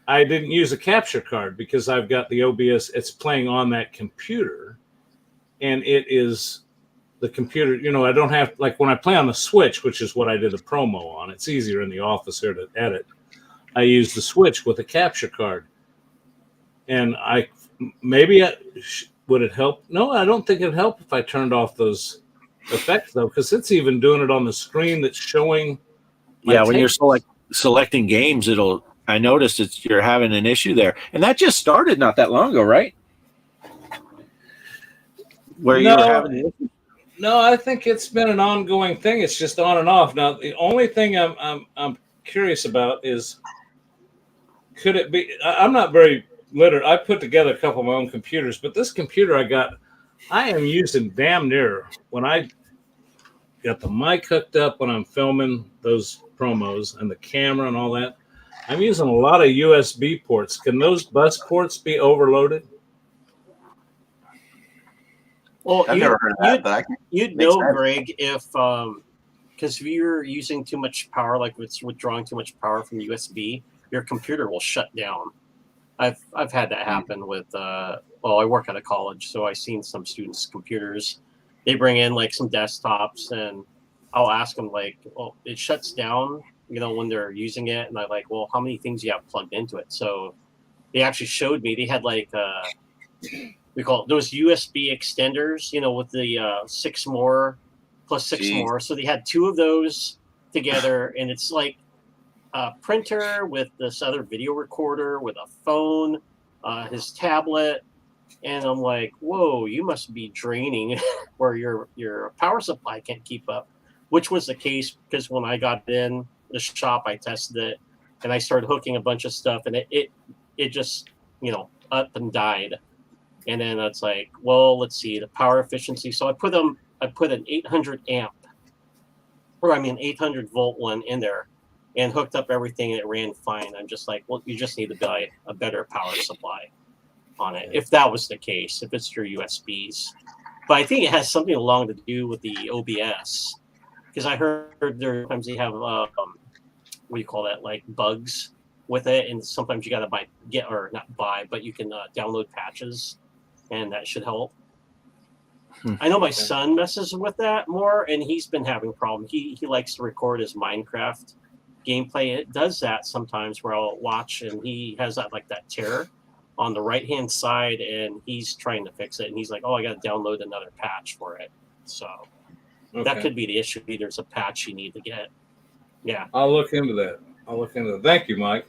A: I didn't use a capture card because I've got the OBS. It's playing on that computer, and it is the computer. I don't have, like when I play on the Switch, which is what I did a promo on. It's easier in the office here to edit. I use the Switch with a capture card, and would it help? No, I don't think it'd help if I turned off those effects though, because it's even doing it on the screen that's showing.
B: When you're selecting games, I noticed you're having an issue there, and that just started not that long ago, right? Where you're having an issue.
A: No, I think it's been an ongoing thing. It's just on and off. Now, the only thing I'm curious about is, could it be? I'm not very literate. I put together a couple of my own computers, but this computer I am using damn near when I got the mic hooked up when I'm filming those promos and the camera and all that. I'm using a lot of USB ports. Can those bus ports be overloaded?
C: Well,
F: I've never heard of that, but
C: you'd know, Greg, if because if you're using too much power, like it's withdrawing too much power from USB, your computer will shut down. I've had that happen with I work at a college, so I've seen some students' computers. They bring in like some desktops, and I'll ask them like, well, it shuts down, when they're using it, and I like, well, how many things do you have plugged into it? So they actually showed me. They had like we call it those USB extenders, with the 6 more plus 6
F: Jeez.
C: more. So they had 2 of those together, and it's like a printer with this other video recorder with a phone, his tablet, and I'm like, whoa, you must be draining where your power supply can't keep up, which was the case because when I got in the shop, I tested it and I started hooking a bunch of stuff, and it just up and died. And then it's like, well, let's see the power efficiency. So I put an 800 volt one in there and hooked up everything, and it ran fine. I'm just like, well, you just need to buy a better power supply on it. If that was the case, if it's your USBs. But I think it has something along to do with the OBS, because I heard there sometimes they have what do you call that, like bugs with it, and sometimes you got to but you can download patches, and that should help. I know my son messes with that more, and he's been having problems. He likes to record his Minecraft gameplay. It does that sometimes where I'll watch, and he has that tear on the right hand side, and he's trying to fix it, and he's like, oh, I got to download another patch for it. So that could be the issue. There's a patch you need to get. Yeah,
A: I'll look into that. Thank you, Mike.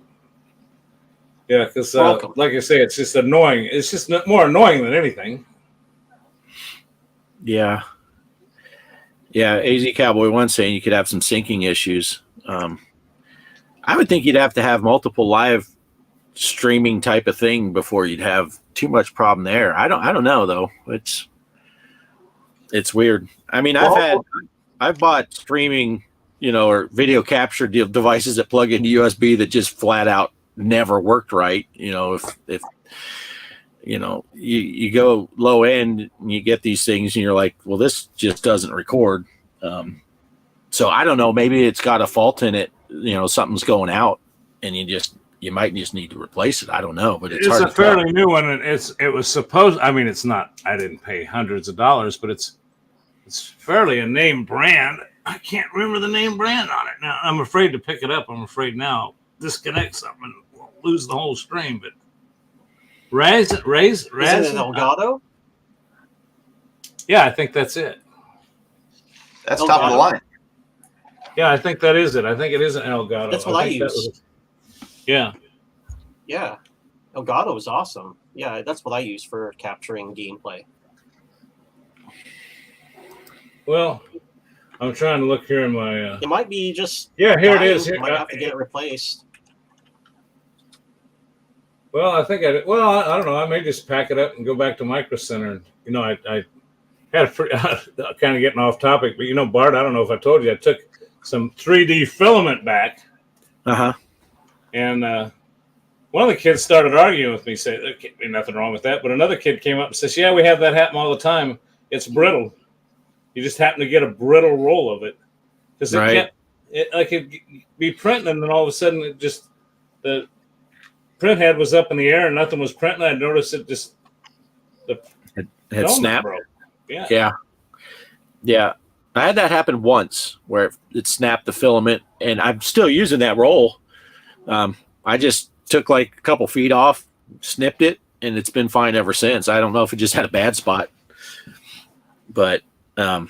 A: Yeah, because like I say, it's just annoying. It's just more annoying than anything.
B: Yeah. AZ Cowboy 1 saying you could have some syncing issues. I would think you'd have to have multiple live streaming type of thing before you'd have too much problem there. I don't know though. It's weird. I mean, I've bought streaming, or video capture devices that plug into USB that just flat out never worked right. If you go low end and you get these things and you're like, well, this just doesn't record. So I don't know, maybe it's got a fault in it, something's going out, and you might just need to replace it. I don't know, but it's hard
A: a fairly new one, and it was supposed. I mean, it's not. I didn't pay hundreds of dollars, but it's fairly a name brand. I can't remember the name brand on it now. I'm afraid to pick it up. I'm afraid now I'll disconnect something and we'll lose the whole stream. But Raz.
C: Is it an Elgato?
A: Yeah, I think that's it.
F: That's top of the line.
A: Yeah, I think that is it. I think it is an Elgato.
C: That's what I use.
A: Yeah.
C: Yeah. Elgato is awesome. Yeah, that's what I use for capturing gameplay.
A: Well, I'm trying to look here in my...
C: It might be just...
A: Yeah, here it is.
C: You might have to get it replaced.
A: Well, I think I don't know. I may just pack it up and go back to Micro Center. I had kind of getting off topic, but Bart, I don't know if I told you, I took some 3D filament back.
B: Uh-huh.
A: And one of the kids started arguing with me, saying there can't be nothing wrong with that. But another kid came up and says, yeah, we have that happen all the time. It's brittle. You just happen to get a brittle roll of it. Because it could be printing, and then all of a sudden the print head was up in the air and nothing was printing. I noticed it just
B: had snapped.
A: Broke.
B: Yeah. I had that happen once where it snapped the filament, and I'm still using that roll. I just took like a couple feet off, snipped it, and it's been fine ever since. I don't know if it just had a bad spot, but it's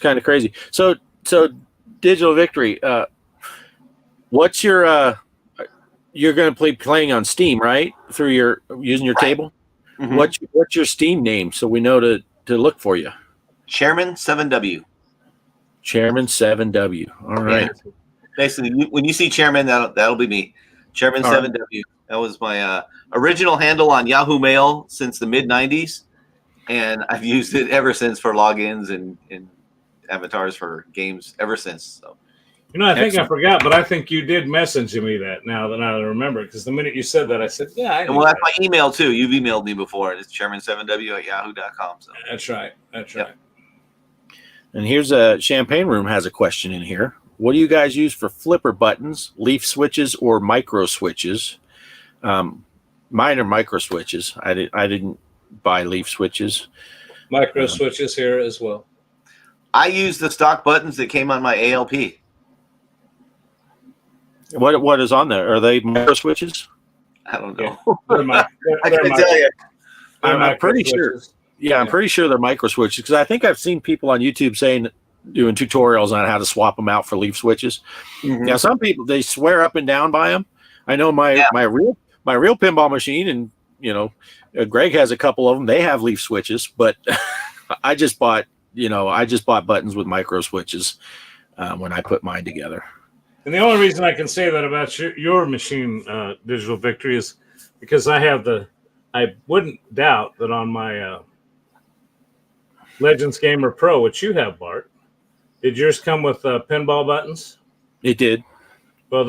B: kind of crazy. So Digital Victory, what's your you're going to be playing on Steam, right? Through using your table. Mm-hmm. What's your Steam name so we know to look for you?
F: Chairman 7W.
B: Chairman 7W. All right.
F: Yeah. Basically, when you see Chairman, that'll be me. Chairman 7W. That was my original handle on Yahoo Mail since the mid '90s, and I've used it ever since for logins and avatars for games ever since. So,
A: I think I forgot, but I think you did message me that now that I remember, because the minute you said that, I said, yeah.
F: That's my email too. You've emailed me before. It's chairman7w@yahoo.com. So.
A: That's right. Yep.
B: And here's Champagne Room has a question in here. What do you guys use for flipper buttons, leaf switches, or micro switches? Mine are micro switches. I didn't buy leaf switches.
A: Micro switches here as well.
F: I use the stock buttons that came on my ALP.
B: What is on there? Are they micro switches?
F: I don't
A: Yeah.
F: know. I
A: They're
F: can tell you.
B: I'm pretty sure.
A: switches.
B: Yeah, I'm pretty sure they're micro switches because I think I've seen people on YouTube doing tutorials on how to swap them out for leaf switches.
F: Mhm.
B: Now, some people they swear up and down by them. I know my real pinball machine, and Greg has a couple of them. They have leaf switches, but I just bought buttons with micro switches when I put mine together.
A: And the only reason I can say that about your machine, Digital Victory, is because I wouldn't doubt that on my Legends Gamer Pro, which you have, Bart, did yours come with pinball buttons?
B: It did.
A: Well,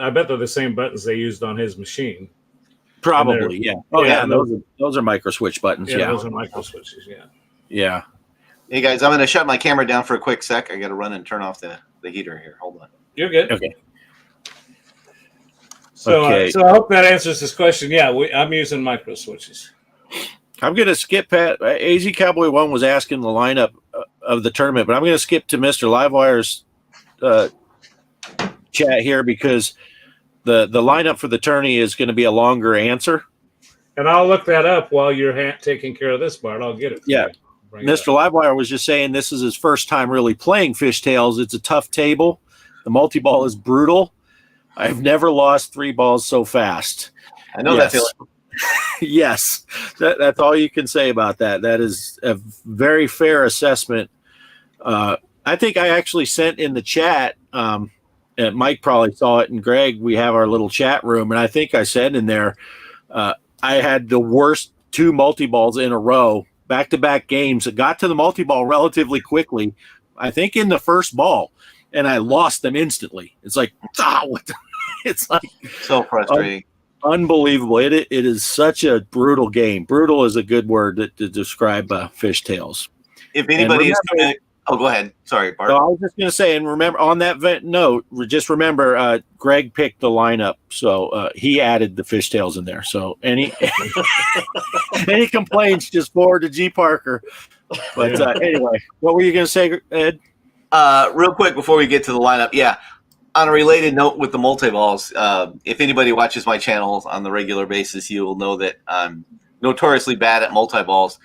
A: I bet they're the same buttons they used on his machine.
B: Probably, yeah. Oh,
A: yeah,
B: yeah. Those are micro switch buttons. Yeah,
A: those are micro switches. Yeah.
B: Yeah.
F: Hey guys, I'm going to shut my camera down for a quick sec. I got to run and turn off the heater here. Hold on.
A: You're good.
B: Okay.
A: So,
B: Okay.
A: so I hope that answers this question. Yeah, I'm using micro switches.
B: I'm going to skip Pat. AZ Cowboy 1 was asking the lineup of the tournament, but I'm going to skip to Mr. Livewire's chat here because the lineup for the tourney is going to be a longer answer.
A: And I'll look that up while you're taking care of this, Bart. I'll get it.
B: Yeah. Mr. Livewire was just saying this is his first time really playing Fishtails. It's a tough table. The multi-ball is brutal. I've never lost 3 balls so fast.
F: I know that feeling.
B: Yes, that's all you can say about that. That is a very fair assessment. I think I actually sent in the chat, and Mike probably saw it, and Greg, we have our little chat room, and I think I said in there, I had the worst 2 multi-balls in a row, back-to-back games. It got to the multi-ball relatively quickly, I think in the first ball, and I lost them instantly. It's like, it's like
F: So frustrating.
B: Unbelievable. It is such a brutal game. Brutal is a good word to describe Fishtails.
F: If anybody is going to... Oh, go ahead. Sorry, Bart.
B: So I was just going to say, and remember, on that note, just remember, Greg picked the lineup, so he added the Fishtails in there. So any complaints, just forward to G.Parker. But anyway, what were you going to say, Ed?
F: Real quick before we get to the lineup, yeah. On a related note with the multi-balls, if anybody watches my channels on the regular basis, you will know that I'm notoriously bad at multi-balls.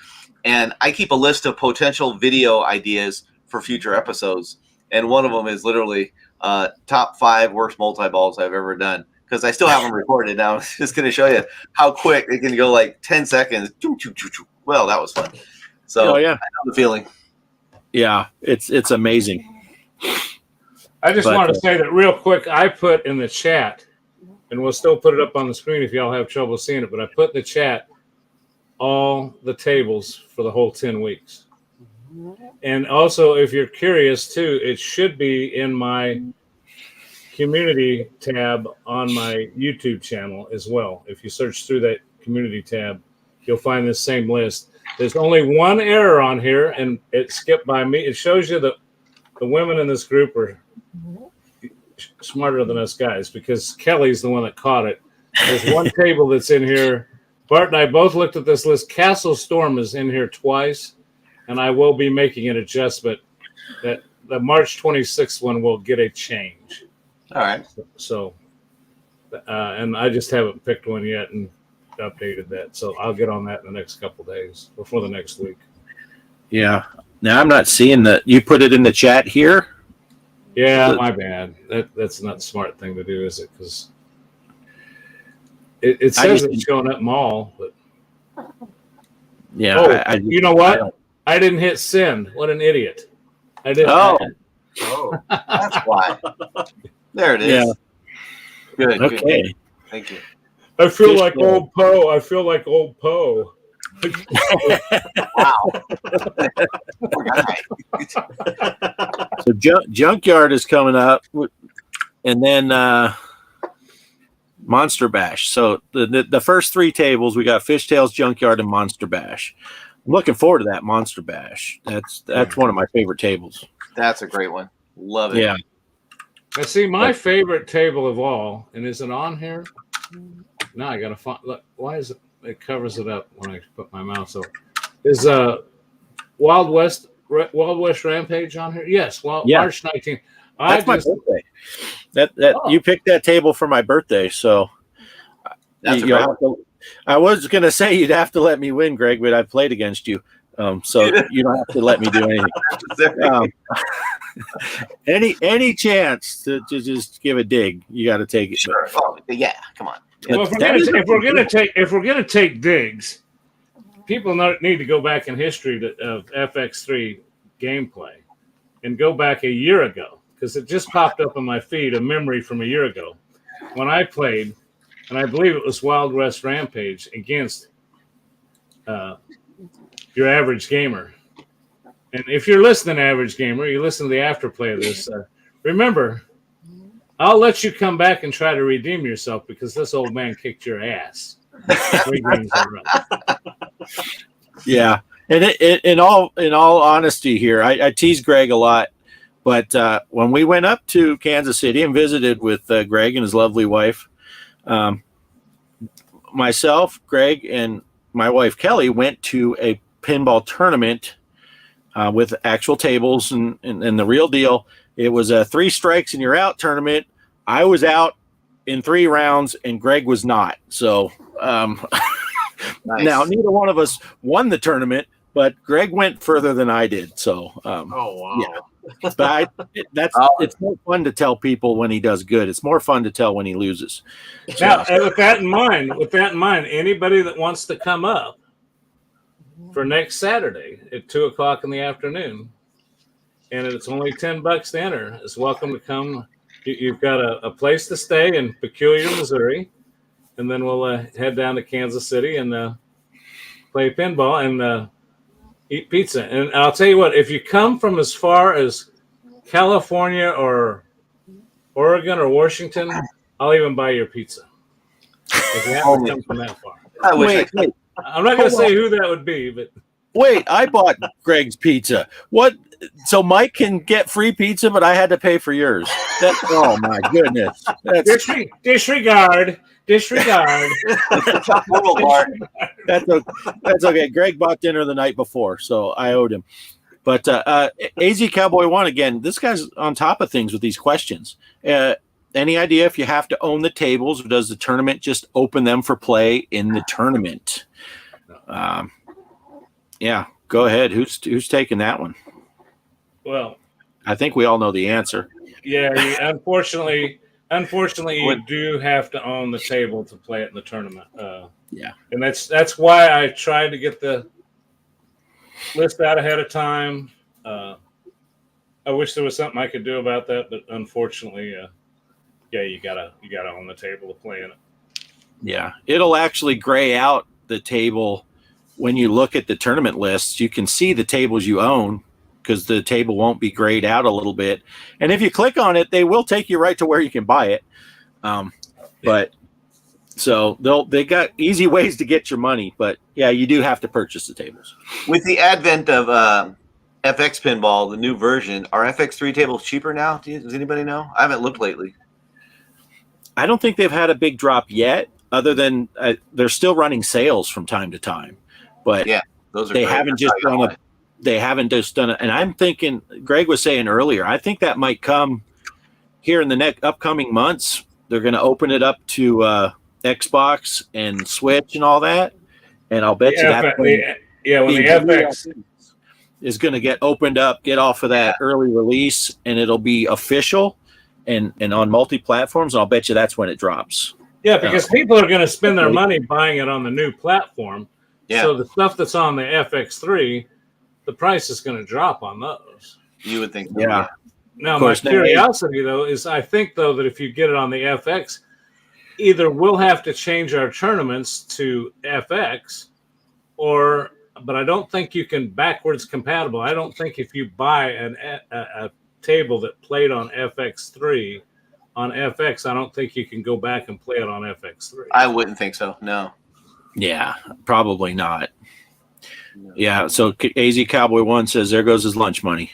F: And I keep a list of potential video ideas for future episodes. And one of them is literally top 5 worst multi-balls I've ever done. Because I still have them recorded now. I'm just going to show you how quick it can go, like 10 seconds. Well, that was fun. So
B: yeah.
F: I know the feeling.
B: Yeah, it's amazing.
A: I just wanted to say that real quick. I put in the chat, and we'll still put it up on the screen if y'all have trouble seeing it, but I put in the chat all the tables for the whole 10 weeks. And also, if you're curious too, it should be in my community tab on my YouTube channel as well. If you search through that community tab, you'll find this same list. There's only one error on here, and it skipped by me. It shows you that the women in this group are smarter than us guys, because Kelly's the one that caught it. There's one table that's in here. Bart and I both looked at this list. Castle Storm is in here twice, and I will be making an adjustment that the March 26th one will get a change.
F: All right.
A: So, and I just haven't picked one yet and updated that. So I'll get on that in the next couple of days before the next week.
B: Yeah. Now I'm not seeing that. You put it in the chat here?
A: Yeah, my bad. That's not the smart thing to do, is it? Because it says it's showing up mall, but
B: yeah.
A: You know what? I didn't hit send. What an idiot! I didn't.
F: Oh, that's why. There it is.
B: Yeah.
F: Good.
B: Okay.
F: Good. Thank you.
A: I feel like old Poe. I feel like old Poe.
F: Wow. Poor guy.
B: So Junkyard is coming up, and then Monster Bash. So the first 3 tables, we got Fishtails, Junkyard, and Monster Bash. I'm looking forward to that Monster Bash. That's one of my favorite tables.
F: That's a great one. Love it.
B: Yeah.
A: I see my favorite table of all, and is it on here? No, I gotta find. Look, why is it? It covers it up when I put my mouse over. Is Wild West Rampage on here? Yes. Well,
B: yeah.
A: March 19th.
B: That's my birthday. You picked that table for my birthday, so you have to. I was gonna say you'd have to let me win, Greg, but I played against you, so you don't have to let me do anything. Any chance to just give a dig, you got to take it.
F: Sure. Oh, yeah, come on.
A: Well, if we're gonna take digs, people need to go back in history of FX3 gameplay and go back a year ago, because it just popped up on my feed, a memory from a year ago when I played, and I believe it was Wild West Rampage against your average gamer. And if you're listening, average gamer, you listen to the afterplay of this. Remember, I'll let you come back and try to redeem yourself, because this old man kicked your ass 3 games in a row.
B: Yeah, and in all honesty, here I tease Greg a lot, but when we went up to Kansas City and visited with Greg and his lovely wife, myself, Greg, and my wife Kelly went to a pinball tournament with actual tables and the real deal. It was a 3 strikes and you're out tournament. I was out in 3 rounds and Greg was not. So
F: Nice.
B: Now neither one of us won the tournament, but Greg went further than I did. So
C: Oh wow.
B: yeah. But it's more fun to tell people when he does good. It's more fun to tell when he loses.
A: Now, with that in mind, anybody that wants to come up for next Saturday at 2:00 in the afternoon, and it's only $10 to enter, is welcome to come. You've got a place to stay in Peculiar, Missouri, and then we'll head down to Kansas City and play pinball and eat pizza. And I'll tell you what, if you come from as far as California or Oregon or Washington, I'll even buy your pizza. If you happen to come from that far.
B: Wait.
A: I'm not going to say who that would be, but
B: Wait, I bought Greg's pizza. What? So Mike can get free pizza, but I had to pay for yours. Oh my goodness.
A: Disregard.
B: That's okay. Greg bought dinner the night before, so I owed him. But AZ Cowboy 1, again, this guy's on top of things with these questions. Any idea if you have to own the tables, or does the tournament just open them for play in the tournament? Yeah, go ahead. Who's taking that one?
A: Well,
B: I think we all know the answer.
A: yeah. Unfortunately, you do have to own the table to play it in the tournament.
B: Yeah,
A: and that's why I tried to get the list out ahead of time. I wish there was something I could do about that, but unfortunately, you gotta own the table to play in it.
B: Yeah, it'll actually gray out the table when you look at the tournament lists. You can see the tables you own because the table won't be grayed out a little bit. And if you click on it, they will take you right to where you can buy it. But so they got easy ways to get your money. But yeah, you do have to purchase the tables.
F: With the advent of FX Pinball, the new version, are FX3 tables cheaper now? Does anybody know? I haven't looked lately.
B: I don't think they've had a big drop yet, other than they're still running sales from time to time. But
F: yeah, those are
B: they
F: great.
B: haven't just done it. They haven't just done it. And I'm thinking, Greg was saying earlier, I think that might come here in the next upcoming months. They're going to open it up to Xbox and Switch and all that. And I'll bet you that
A: when the FX
B: is going to get opened up, get off of that early release, and it'll be official and on multi-platforms. And I'll bet you that's when it drops.
A: Yeah, because people are going to spend their money buying it on the new platform. Yeah. So the stuff that's on the FX3, the price is going to drop on those.
F: You would think so.
B: Yeah.
A: Now, my curiosity, though, is I think, though, that if you get it on the FX, either we'll have to change our tournaments to FX, but I don't think you can backwards compatible. I don't think if you buy a table that played on FX3 on FX, I don't think you can go back and play it on FX3.
F: I wouldn't think so, no.
B: Yeah, probably not. Yeah, so AZ Cowboy 1 says there goes his lunch money.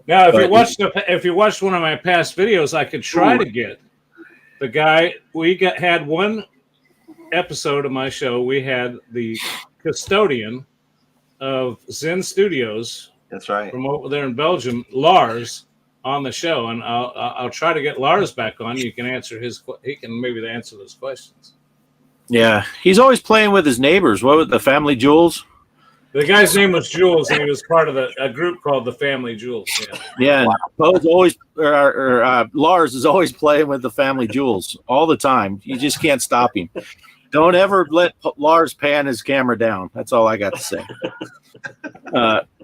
A: Now, if you watched one of my past videos, I could try to get the guy. Had one episode of my show. We had the custodian of Zen Studios.
F: That's right.
A: From over there in Belgium, Lars, on the show, and I'll try to get Lars back on. You can answer he can maybe answer those questions.
B: Yeah, he's always playing with his neighbors. What was the Family Jewels?
A: The guy's name was Jules, and he was part of a group called the Family Jewels.
B: Yeah, Poe's always Lars is always playing with the Family Jewels all the time. You just can't stop him. Don't ever let Lars pan his camera down. That's all I got to say.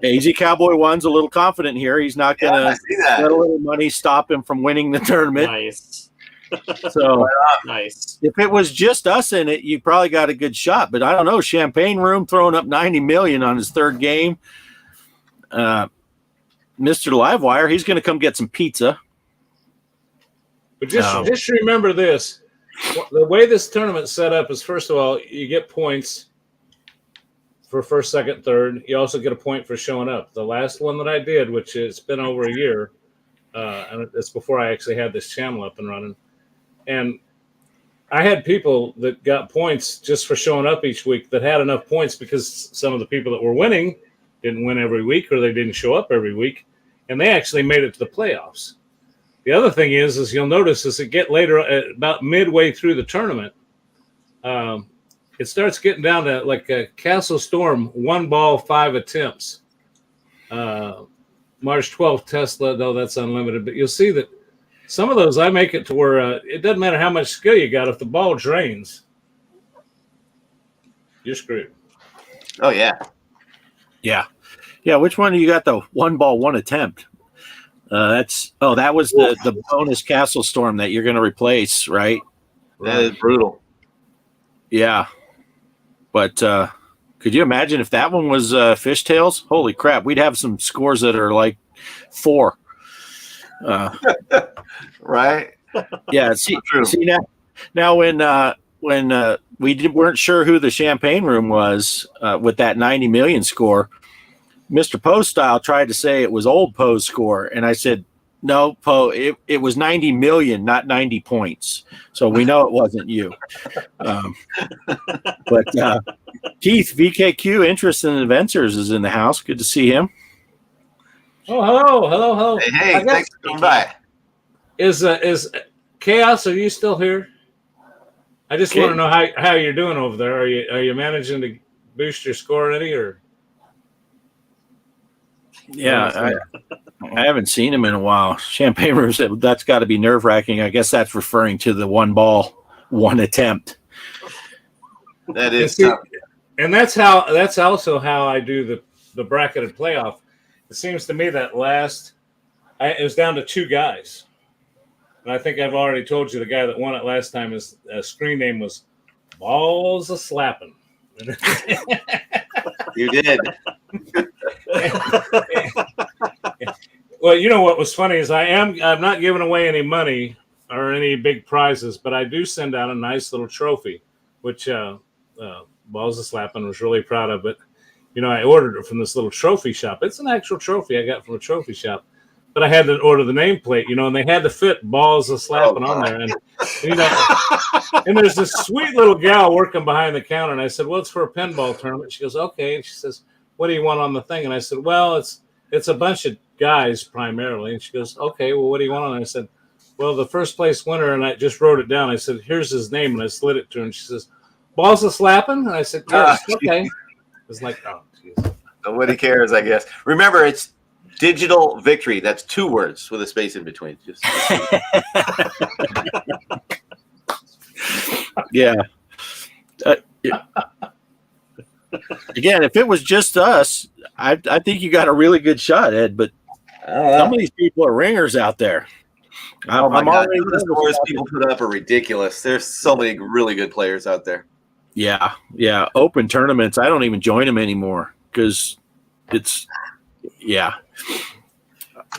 B: AZ Cowboy 1's a little confident here. He's not going to let a little money stop him from winning the tournament.
C: Nice.
B: So
C: Nice.
B: if it was just us in it, you probably got a good shot. But I don't know. Champagne Room throwing up $90 million on his third game. Mr. Livewire, he's going to come get some pizza.
A: But just remember this. The way this tournament's set up is, first of all, you get points for first, second, third. You also get a point for showing up. The last one that I did, which it's been over a year, and it's before I actually had this channel up and running. And I had people that got points just for showing up each week that had enough points because some of the people that were winning didn't win every week or they didn't show up every week, and they actually made it to the playoffs. The other thing is you'll notice as it get later, about midway through the tournament, it starts getting down to like a Castle Storm, 1 ball, 5 attempts. March 12th, Tesla, though that's unlimited. But you'll see that some of those I make it to where it doesn't matter how much skill you got. If the ball drains, you're screwed.
F: Oh, yeah.
B: Yeah. Which one do you got? The 1 ball, 1 attempt. That was the bonus Castle Storm that you're going to replace, right?
F: That is brutal.
B: Yeah. But could you imagine if that one was fishtails? Holy crap. We'd have some scores that are like 4.
F: Right?
B: Yeah. See now when we weren't sure who the Champagne Room was with that 90 million score, Mr. Poe style tried to say it was old Poe's score. And I said, no, Poe, it was 90 million, not 90 points. So we know it wasn't you. But Keith, VKQ, Interest in Adventures is in the house. Good to see him.
A: Oh, hello.
F: Hey, thanks for coming by.
A: Is Chaos, are you still here? I just want to know how you're doing over there. Are you managing to boost your score any or?
B: Yeah, I haven't seen him in a while. Champagne Room said that's got to be nerve-wracking. I guess that's referring to the 1 ball, 1 attempt.
F: That is
A: tough. And that's also how I do the bracketed playoff. It seems to me that it was down to 2 guys. And I think I've already told you the guy that won it last time, his screen name was Balls a Slapping.
F: You did.
A: Well, you know what was funny is I'm not giving away any money or any big prizes, but I do send out a nice little trophy, which Balls a Slapping was really proud of it. You know, I ordered it from this little trophy shop. It's an actual trophy I got from a trophy shop, but I had to order the nameplate, and they had to fit Balls a Slapping on there. And and there's this sweet little gal working behind the counter, and I said, well, it's for a pinball tournament. She goes, okay. And she says, what do you want on the thing? And I said, well, it's a bunch of guys primarily. And she goes, okay, well, what do you want on it? And I said, well, the first place winner, and I just wrote it down. I said, here's his name, and I slid it to her, and she says, Balls a Slapping? And I said, yes, okay. It's like, oh, geez.
F: Nobody cares, I guess. Remember, it's Digital Victory. That's 2 words with a space in between. Just
B: yeah. Again, if it was just us, I think you got a really good shot, Ed. But some of these people are ringers out there.
F: Oh my God. The scores people put up are ridiculous. There's so many really good players out there.
B: Yeah. Open tournaments, I don't even join them anymore because it's, yeah.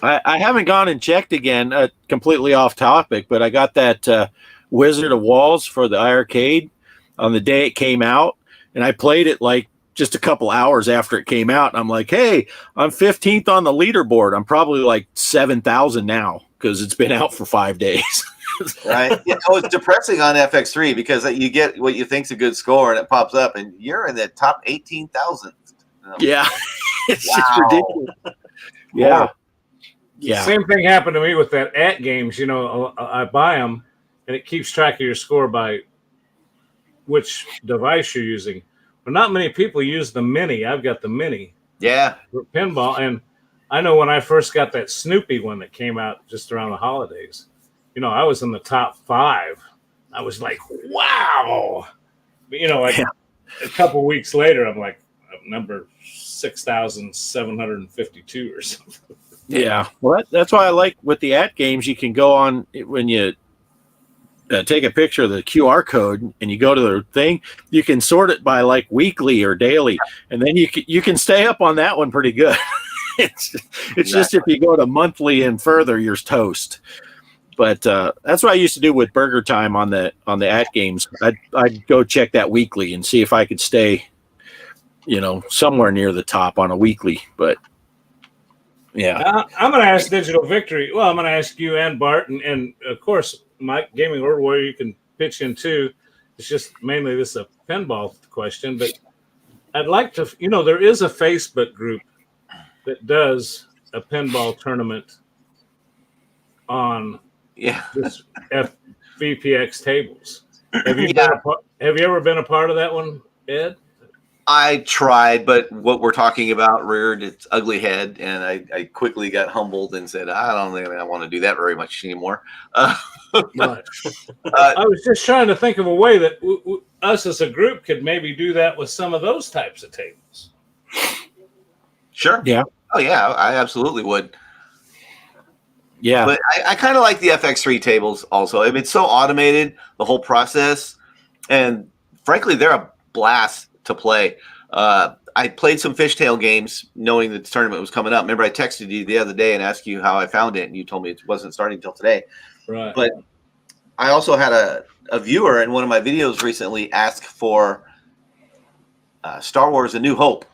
B: I haven't gone and checked again, completely off topic, but I got that Wizard of Walls for the iArcade on the day it came out, and I played it like just a couple hours after it came out, and I'm like, hey, I'm 15th on the leaderboard. I'm probably like 7,000 now because it's been out for 5 days.
F: Right? Yeah, it's depressing on FX3 because you get what you think's a good score, and it pops up, and you're in the top 18,000.
B: Yeah, it's just ridiculous. Yeah. Yeah.
A: Same thing happened to me with that at games. You know, I buy them, and it keeps track of your score by which device you're using. But not many people use the mini. I've got the mini
F: Yeah.
A: for pinball, and I know when I first got that Snoopy one that came out just around the holidays, you know, I was in the top 5. I was like, wow. But, you know, like a couple weeks later, I'm like number 6,752 or something.
B: Yeah. Well, that's why I like with the at games, you can go on when you take a picture of the QR code and you go to the thing, you can sort it by like weekly or daily, and then you can stay up on that one pretty good. it's just if you go to monthly and further, you're toast. But that's what I used to do with Burger Time on the at games. I'd go check that weekly and see if I could stay, you know, somewhere near the top on a weekly. But yeah,
A: I'm going to ask Digital Victory. Well, I'm going to ask you and Bart, and of course, Mike, Gaming World Warrior, you can pitch in too. It's just mainly this is a pinball question, but I'd like to, you know, there is a Facebook group that does a pinball tournament on this VPX tables. Have you ever been a part of that one, Ed?
F: I tried, but what we're talking about reared its ugly head, and I quickly got humbled and said, I don't think I want to do that very much anymore.
A: Right. I was just trying to think of a way that us as a group could maybe do that with some of those types of tables.
F: Sure.
B: Yeah.
F: Oh, yeah, I absolutely would.
B: Yeah.
F: But I kind of like the FX3 tables also. I mean, it's so automated, the whole process, and frankly, they're a blast to play. I played some fishtail games knowing that the tournament was coming up. Remember, I texted you the other day and asked you how I found it, and you told me it wasn't starting until today.
A: Right.
F: But I also had a viewer in one of my videos recently ask for Star Wars A New Hope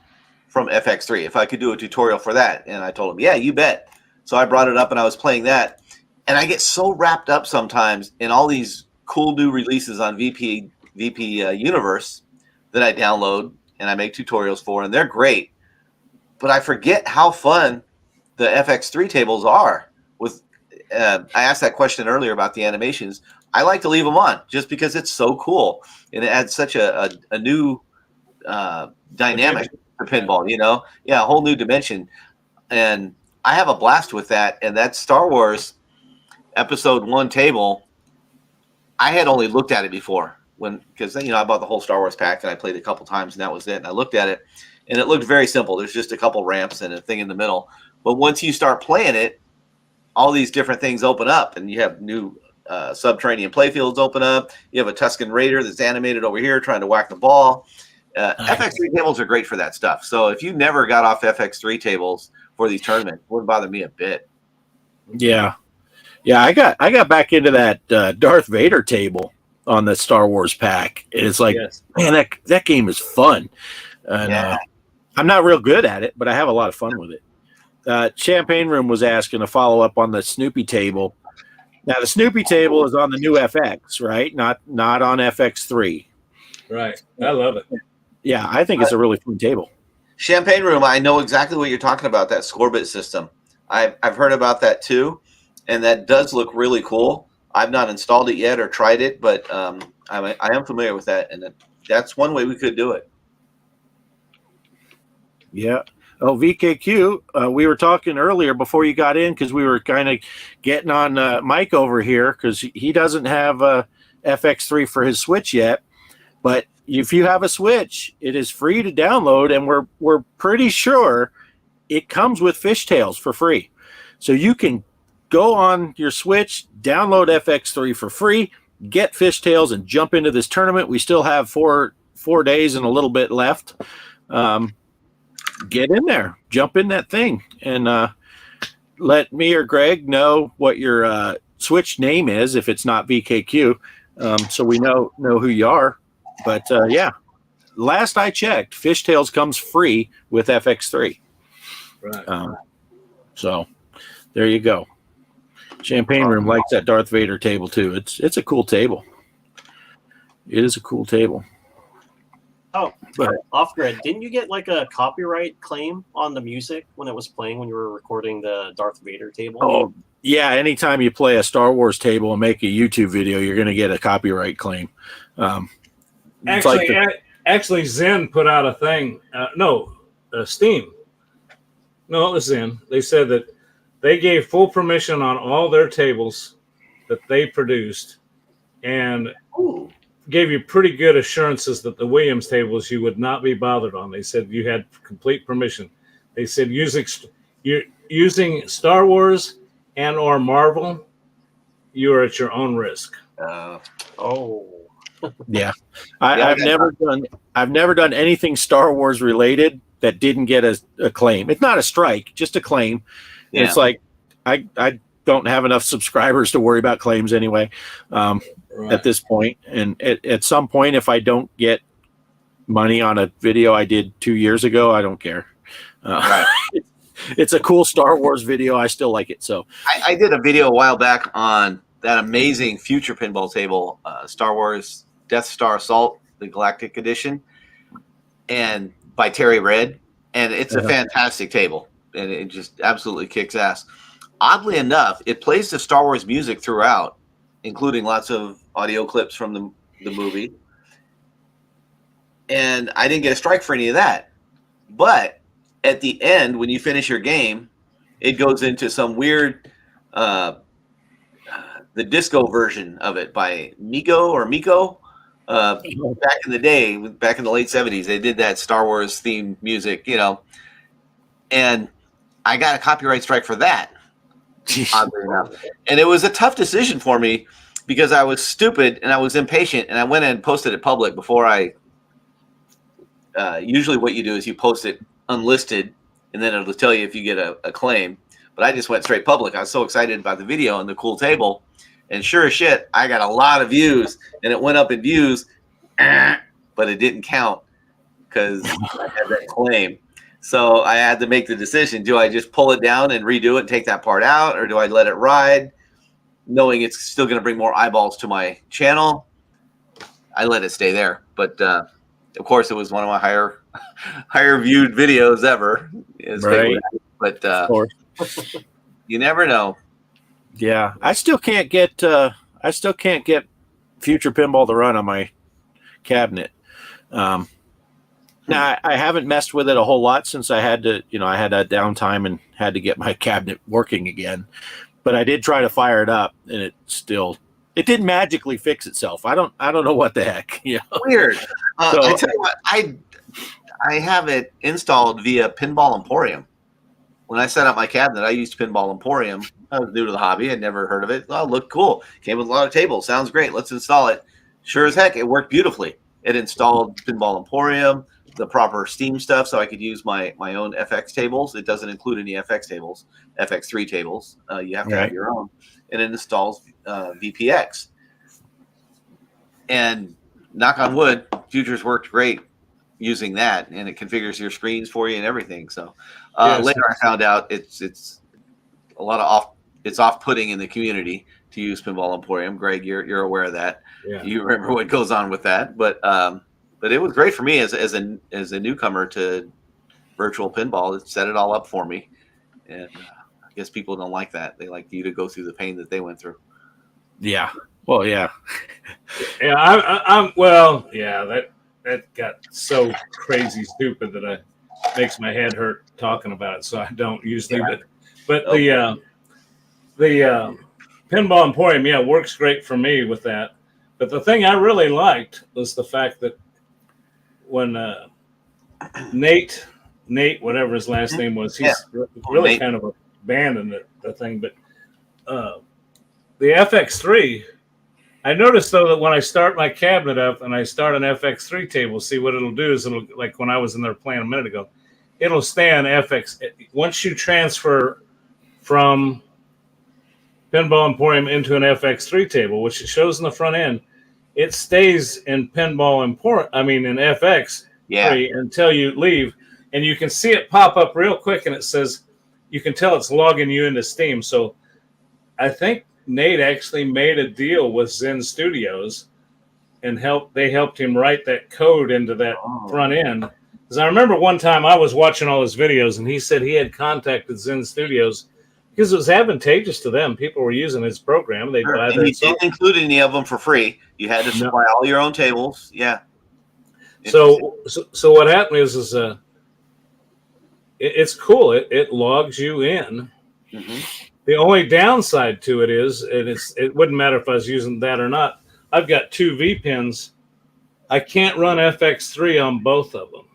F: from FX3, if I could do a tutorial for that. And I told him, yeah, you bet. So I brought it up and I was playing that. And I get so wrapped up sometimes in all these cool new releases on VP Universe that I download and I make tutorials for, and they're great. But I forget how fun the FX3 tables are. With I asked that question earlier about the animations. I like to leave them on just because it's so cool and it adds such a new dynamic to pinball. You know, a whole new dimension, and I have a blast with that. And that Star Wars Episode 1 table, I had only looked at it before. Because I bought the whole Star Wars pack and I played it a couple times and that was it. And I looked at it and it looked very simple. There's just a couple ramps and a thing in the middle. But once you start playing it, all these different things open up and you have new subterranean playfields open up. You have a Tusken Raider that's animated over here trying to whack the ball. FX3 tables are great for that stuff. So if you never got off FX3 tables for these tournaments, it wouldn't bother me a bit.
B: Yeah. I got back into that Darth Vader table on the Star Wars pack. It's like, man, that game is fun. And I'm not real good at it, but I have a lot of fun with it. Champagne Room was asking a follow up on the Snoopy table. Now the Snoopy table is on the new FX, right? Not on FX3.
A: Right. I love it.
B: Yeah, I think it's a really fun table.
F: Champagne Room, I know exactly what you're talking about, that Scorebit system. I've heard about that too, and that does look really cool. I've not installed it yet or tried it, but I am familiar with that, and that's one way we could do it.
B: Yeah. Oh, VKQ, we were talking earlier before you got in because we were kind of getting on Mike over here because he doesn't have FX3 for his Switch yet. But if you have a Switch, it is free to download, and we're pretty sure it comes with Fishtails for free. So you can go on your Switch, download FX3 for free, get Fishtails, and jump into this tournament. We still have four days and a little bit left. Get in there, jump in that thing, and let me or Greg know what your Switch name is if it's not VKQ, so we know who you are. But last I checked, Fishtails comes free with FX3.
A: Right.
B: So there you go. Champagne Room likes that Darth Vader table too. It's a cool table. It is a cool table.
C: Oh,
B: But-
C: off grid. Didn't you get like a copyright claim on the music when it was playing when you were recording the Darth Vader table?
B: Oh, yeah. Anytime you play a Star Wars table and make a YouTube video, you're going to get a copyright claim. It's like
A: Actually, Zen put out a thing. Steam. No, it was Zen. They said that they gave full permission on all their tables that they produced, and gave you pretty good assurances that the Williams tables you would not be bothered on. They said you had complete permission. They said using Star Wars and or Marvel, you are at your own risk.
B: Yeah. I've never done anything Star Wars related that didn't get a claim. It's not a strike, just a claim.
F: Yeah.
B: And it's like I don't have enough subscribers to worry about claims anyway. At this point. And at some point, if I don't get money on a video I did 2 years ago, I don't care. It's a cool Star Wars video. I still like it. So
F: I did a video a while back on that amazing future pinball table, Star Wars Death Star Assault, the Galactic Edition, and by Terry Red. And it's a fantastic table. And it just absolutely kicks ass. Oddly enough, it plays the Star Wars music throughout, including lots of audio clips from the movie. And I didn't get a strike for any of that. But at the end, when you finish your game, it goes into some weird, the disco version of it by Miko. Back in the day, back in the late 70s, they did that Star Wars themed music, and I got a copyright strike for that. Oddly enough. And it was a tough decision for me because I was stupid and I was impatient, and I went and posted it public before I usually what you do is you post it unlisted, and then it'll tell you if you get a claim. But I just went straight public. I was so excited about the video and the cool table, and sure as shit, I got a lot of views, and it went up in views, but it didn't count because I had that claim. So I had to make the decision: do I just pull it down and redo it and take that part out, or do I let it ride, knowing it's still going to bring more eyeballs to my channel? I let it stay there. But of course, it was one of my higher viewed videos ever.
B: Right.
F: But you never know.
B: Yeah, I still can't get Future Pinball to run on my cabinet. Now I haven't messed with it a whole lot since I had to, I had that downtime and had to get my cabinet working again. But I did try to fire it up, and it didn't magically fix itself. I don't know what the heck.
F: Weird. I tell you what, I have it installed via Pinball Emporium. When I set up my cabinet, I used Pinball Emporium. I was new to the hobby. I'd never heard of it. Oh, looked cool. Came with a lot of tables. Sounds great. Let's install it. Sure as heck, it worked beautifully. It installed Pinball Emporium, the proper Steam stuff, so I could use my own FX tables. It doesn't include any FX tables, FX3 tables. You have to have your own. And it installs VPX. And knock on wood, Futures worked great using that, and it configures your screens for you and everything. So later I found out it's a lot of off-putting in the community to use Pinball Emporium. Greg, you're aware of that. Yeah. You remember what goes on with that, but it was great for me as a newcomer to virtual pinball. It set it all up for me, and I guess people don't like that. They like you to go through the pain that they went through.
B: Yeah. Well, yeah.
A: That got so crazy stupid that it makes my head hurt talking about it. So I don't usually, but the Pinball Emporium, works great for me with that. But the thing I really liked was the fact that when Nate, whatever his last name was, he's really Nate. Kind of abandoned the thing. But the FX3, I noticed though that when I start my cabinet up and I start an FX3 table, see what it'll do is it'll, like when I was in there playing a minute ago, it'll stay on FX. Once you transfer from Pinball Emporium into an FX3 table, which it shows in the front end, it stays in Pinball Emporium. In FX3 until you leave, and you can see it pop up real quick, and it says you can tell it's logging you into Steam. So I think Nate actually made a deal with Zen Studios, and they helped him write that code into that front end. Because I remember one time I was watching all his videos, and he said he had contacted Zen Studios because it was advantageous to them. People were using his program. They buy
F: and you didn't include any of them for free. You had to supply all your own tables. Yeah.
A: So what happened is it's cool. It logs you in.
F: Mm-hmm.
A: The only downside to it is, and it wouldn't matter if I was using that or not. I've got 2 V pins. I can't run FX3 on both of them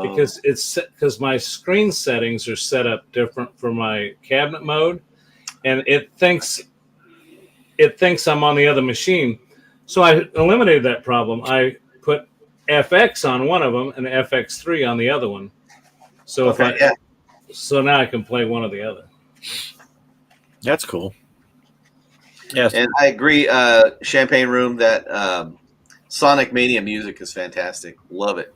A: because my screen settings are set up different for my cabinet mode, and it thinks I'm on the other machine. So I eliminated that problem. I put FX on one of them and FX3 on the other one. So so now I can play one or the other.
B: That's cool. Yes.
F: And I agree, Champagne Room, that Sonic Mania music is fantastic. Love it.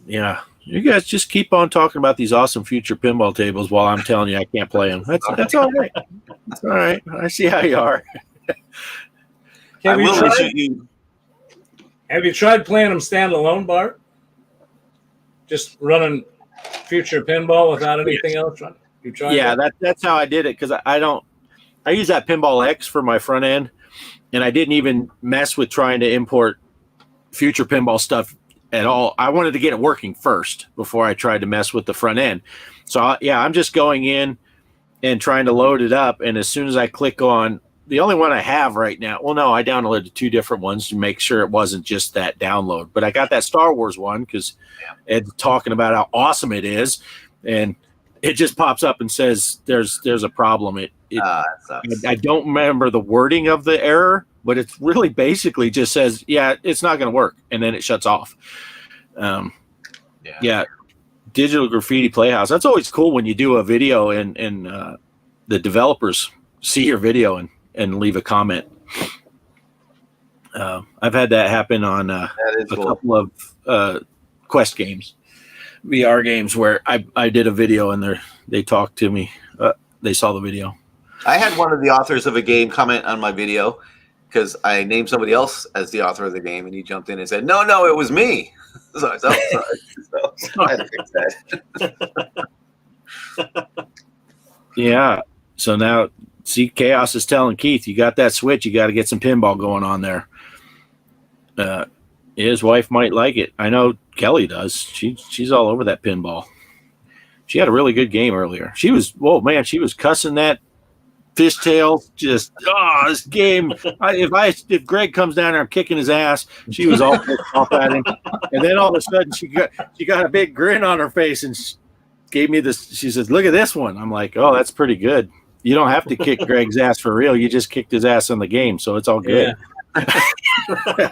B: Yeah. You guys just keep on talking about these awesome future pinball tables while I'm telling you I can't play them. That's all right. That's all right. I see how you are.
A: Have you tried playing them standalone, Bart? Just running future pinball without anything else? You tried?
B: Yeah, that's how I did it because I use that Pinball X for my front end, and I didn't even mess with trying to import future pinball stuff at all. I wanted to get it working first before I tried to mess with the front end. So I'm just going in and trying to load it up, and as soon as I click on the only one I have right now, well, no, I downloaded 2 different ones to make sure it wasn't just that download, but I got that Star Wars one because Ed's talking about how awesome it is, and it just pops up and says there's a problem. I don't remember the wording of the error, but it's really basically just says, it's not going to work, and then it shuts off. Digital Graffiti Playhouse. That's always cool when you do a video and the developers see your video and leave a comment. I've had that happen on couple of Quest games. VR games where I did a video and they talked to me. They saw the video.
F: I had one of the authors of a game comment on my video because I named somebody else as the author of the game, and he jumped in and said, "No, it was me." So I said, so I had to fix that.
B: Yeah. So now, see, Chaos is telling Keith, you got that Switch, you got to get some pinball going on there. His wife might like it. I know Kelly does. She's all over that pinball. She had a really good game earlier. She was cussing that fishtail. Just this game. If Greg comes down there, I'm kicking his ass. She was all pissed off at him, and then all of a sudden she got a big grin on her face and gave me this. She says, "Look at this one." I'm like, "Oh, that's pretty good. You don't have to kick Greg's ass for real. You just kicked his ass in the game, so it's all good." Yeah.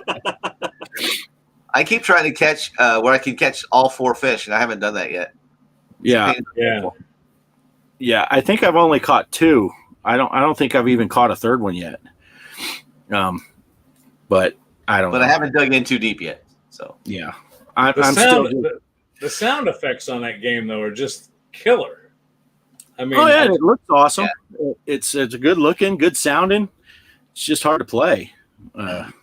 F: I keep trying to catch where I can catch all 4 fish, and I haven't done that yet.
B: Yeah. I think I've only caught 2. I don't think I've even caught a third one yet. But I don't.
F: But I haven't dug in too deep yet. So
B: yeah,
A: the sound effects on that game though are just killer. I mean,
B: it looks awesome. Yeah. It's a good looking, good sounding. It's just hard to play. I'm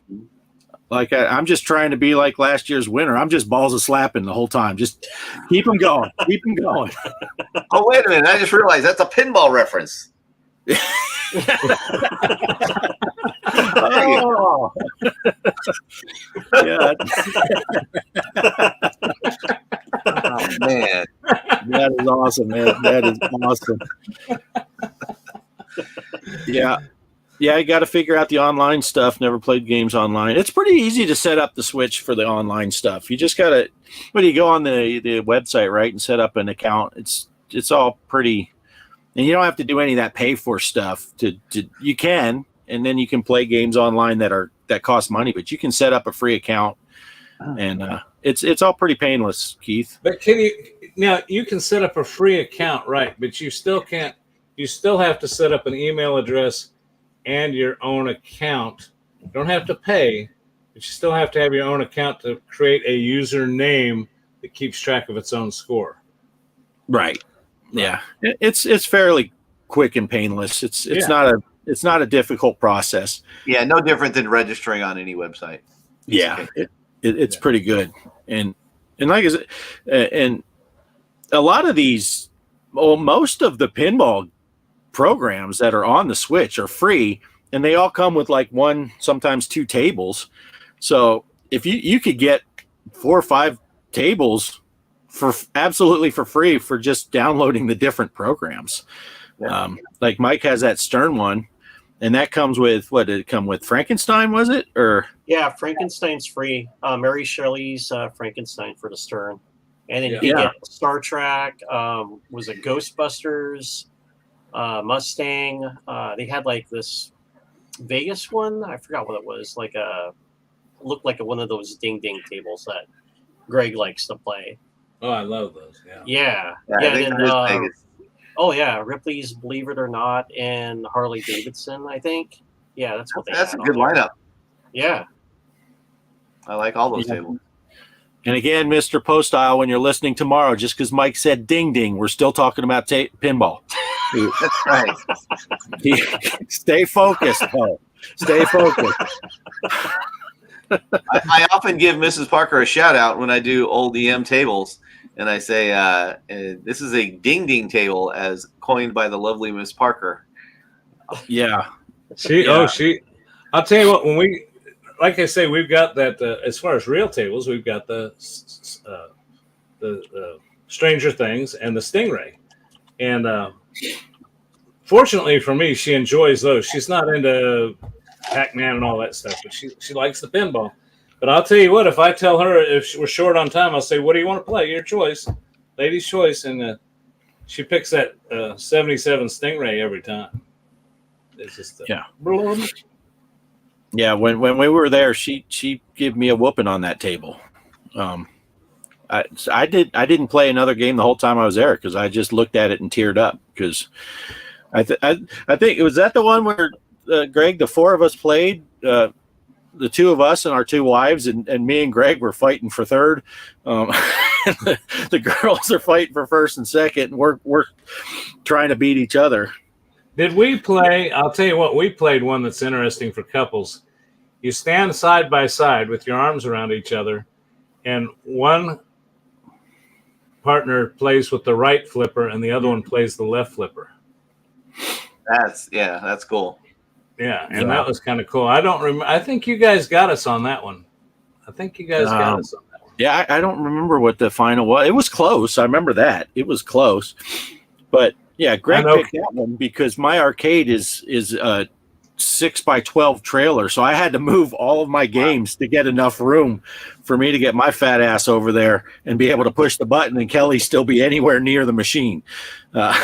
B: just trying to be like last year's winner. I'm just balls of slapping the whole time. Just keep them going. Keep them going.
F: Oh, wait a minute. I just realized that's a pinball reference.
B: Oh. Yeah.
F: Oh, man.
B: That is awesome, man. That is awesome. Yeah. Yeah, I got to figure out the online stuff. Never played games online. It's pretty easy to set up the Switch for the online stuff. You just got to, you go on the website, right, and set up an account. It's all pretty, and you don't have to do any of that pay for stuff. You can, and then you can play games online that cost money, but you can set up a free account, and it's all pretty painless, Keith.
A: But you can set up a free account, right? But you still can't. You still have to set up an email address and your own account. You don't have to pay, but you still have to have your own account to create a username that keeps track of its own score.
B: Right. Yeah. It's fairly quick and painless. It's it's not a difficult process.
F: Yeah, no different than registering on any website.
B: Yeah, it's pretty good, and like I said, and a lot of these, well, most of the pinball programs that are on the Switch are free, and they all come with like 1, sometimes 2 tables. So if you could get 4 or 5 tables for absolutely for free for just downloading the different programs.
F: Yeah.
B: Like Mike has that Stern one, and that comes with, what did it come with? Frankenstein, was it? Or
C: Yeah, Frankenstein's free. Mary Shelley's Frankenstein for the Stern. And then you get Star Trek, was it Ghostbusters, Mustang. They had like this Vegas one. I forgot what it was. Looked like one of those ding-ding tables that Greg likes to play.
A: Oh, I love those.
C: Yeah.
F: I think
C: And,
F: that is Vegas.
C: oh, yeah, Ripley's Believe It or Not and Harley Davidson, I think. Yeah, that's what they
F: That's a
C: had
F: good
C: on there.
F: lineup.
C: Yeah.
F: I like all those tables.
B: And again, Mr. Postile, when you're listening tomorrow, just because Mike said ding ding, we're still talking about pinball.
F: That's right.
B: Stay focused, Paul. Stay focused.
F: I often give Mrs. Parker a shout out when I do old EM tables, and I say, "This is a ding ding table, as coined by the lovely Miss Parker."
B: Yeah.
A: I'll tell you what. When we, like I say, we've got that. As far as real tables, we've got the Stranger Things and the Stingray, and fortunately for me, she enjoys those. She's not into Pac-Man and all that stuff, but she likes the pinball. But I'll tell you what, if I tell her if we're short on time, I'll say, "What do you want to play? Your choice, lady's choice," and she picks that 77 Stingray every time. It's just
B: Yeah, when we were there, she gave me a whooping on that table. I didn't play another game the whole time I was there because I just looked at it and teared up because I think it was that the one where Greg, the 4 of us played, the 2 of us and our 2 wives, and me and Greg were fighting for third. The girls are fighting for first and second, and we're trying to beat each other.
A: Did we play? I'll tell you what, we played one that's interesting for couples. You stand side by side with your arms around each other, and one partner plays with the right flipper and the other one plays the left flipper.
F: That's cool.
A: Yeah, and that was kind of cool. I don't remember. I think you guys got us on that one.
B: Yeah, I don't remember what the final was. It was close. I remember that. It was close. But yeah, Greg picked that one because my arcade is a 6x12 trailer, so I had to move all of my games to get enough room for me to get my fat ass over there and be able to push the button and Kelly still be anywhere near the machine. But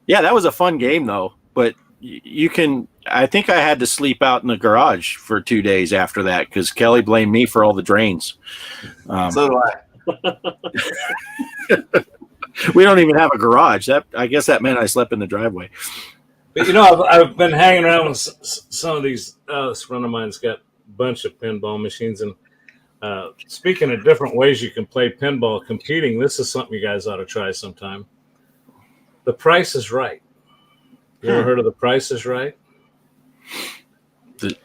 B: yeah, that was a fun game though. But you can, I think I had to sleep out in the garage for 2 days after that because Kelly blamed me for all the drains.
F: So do I.
B: We don't even have a garage. I guess that meant I slept in the driveway.
A: But you know, I've been hanging around with some of these. This friend of mine's got a bunch of pinball machines, and speaking of different ways you can play pinball, competing. This is something you guys ought to try sometime. The Price is Right. You ever heard of The Price is Right?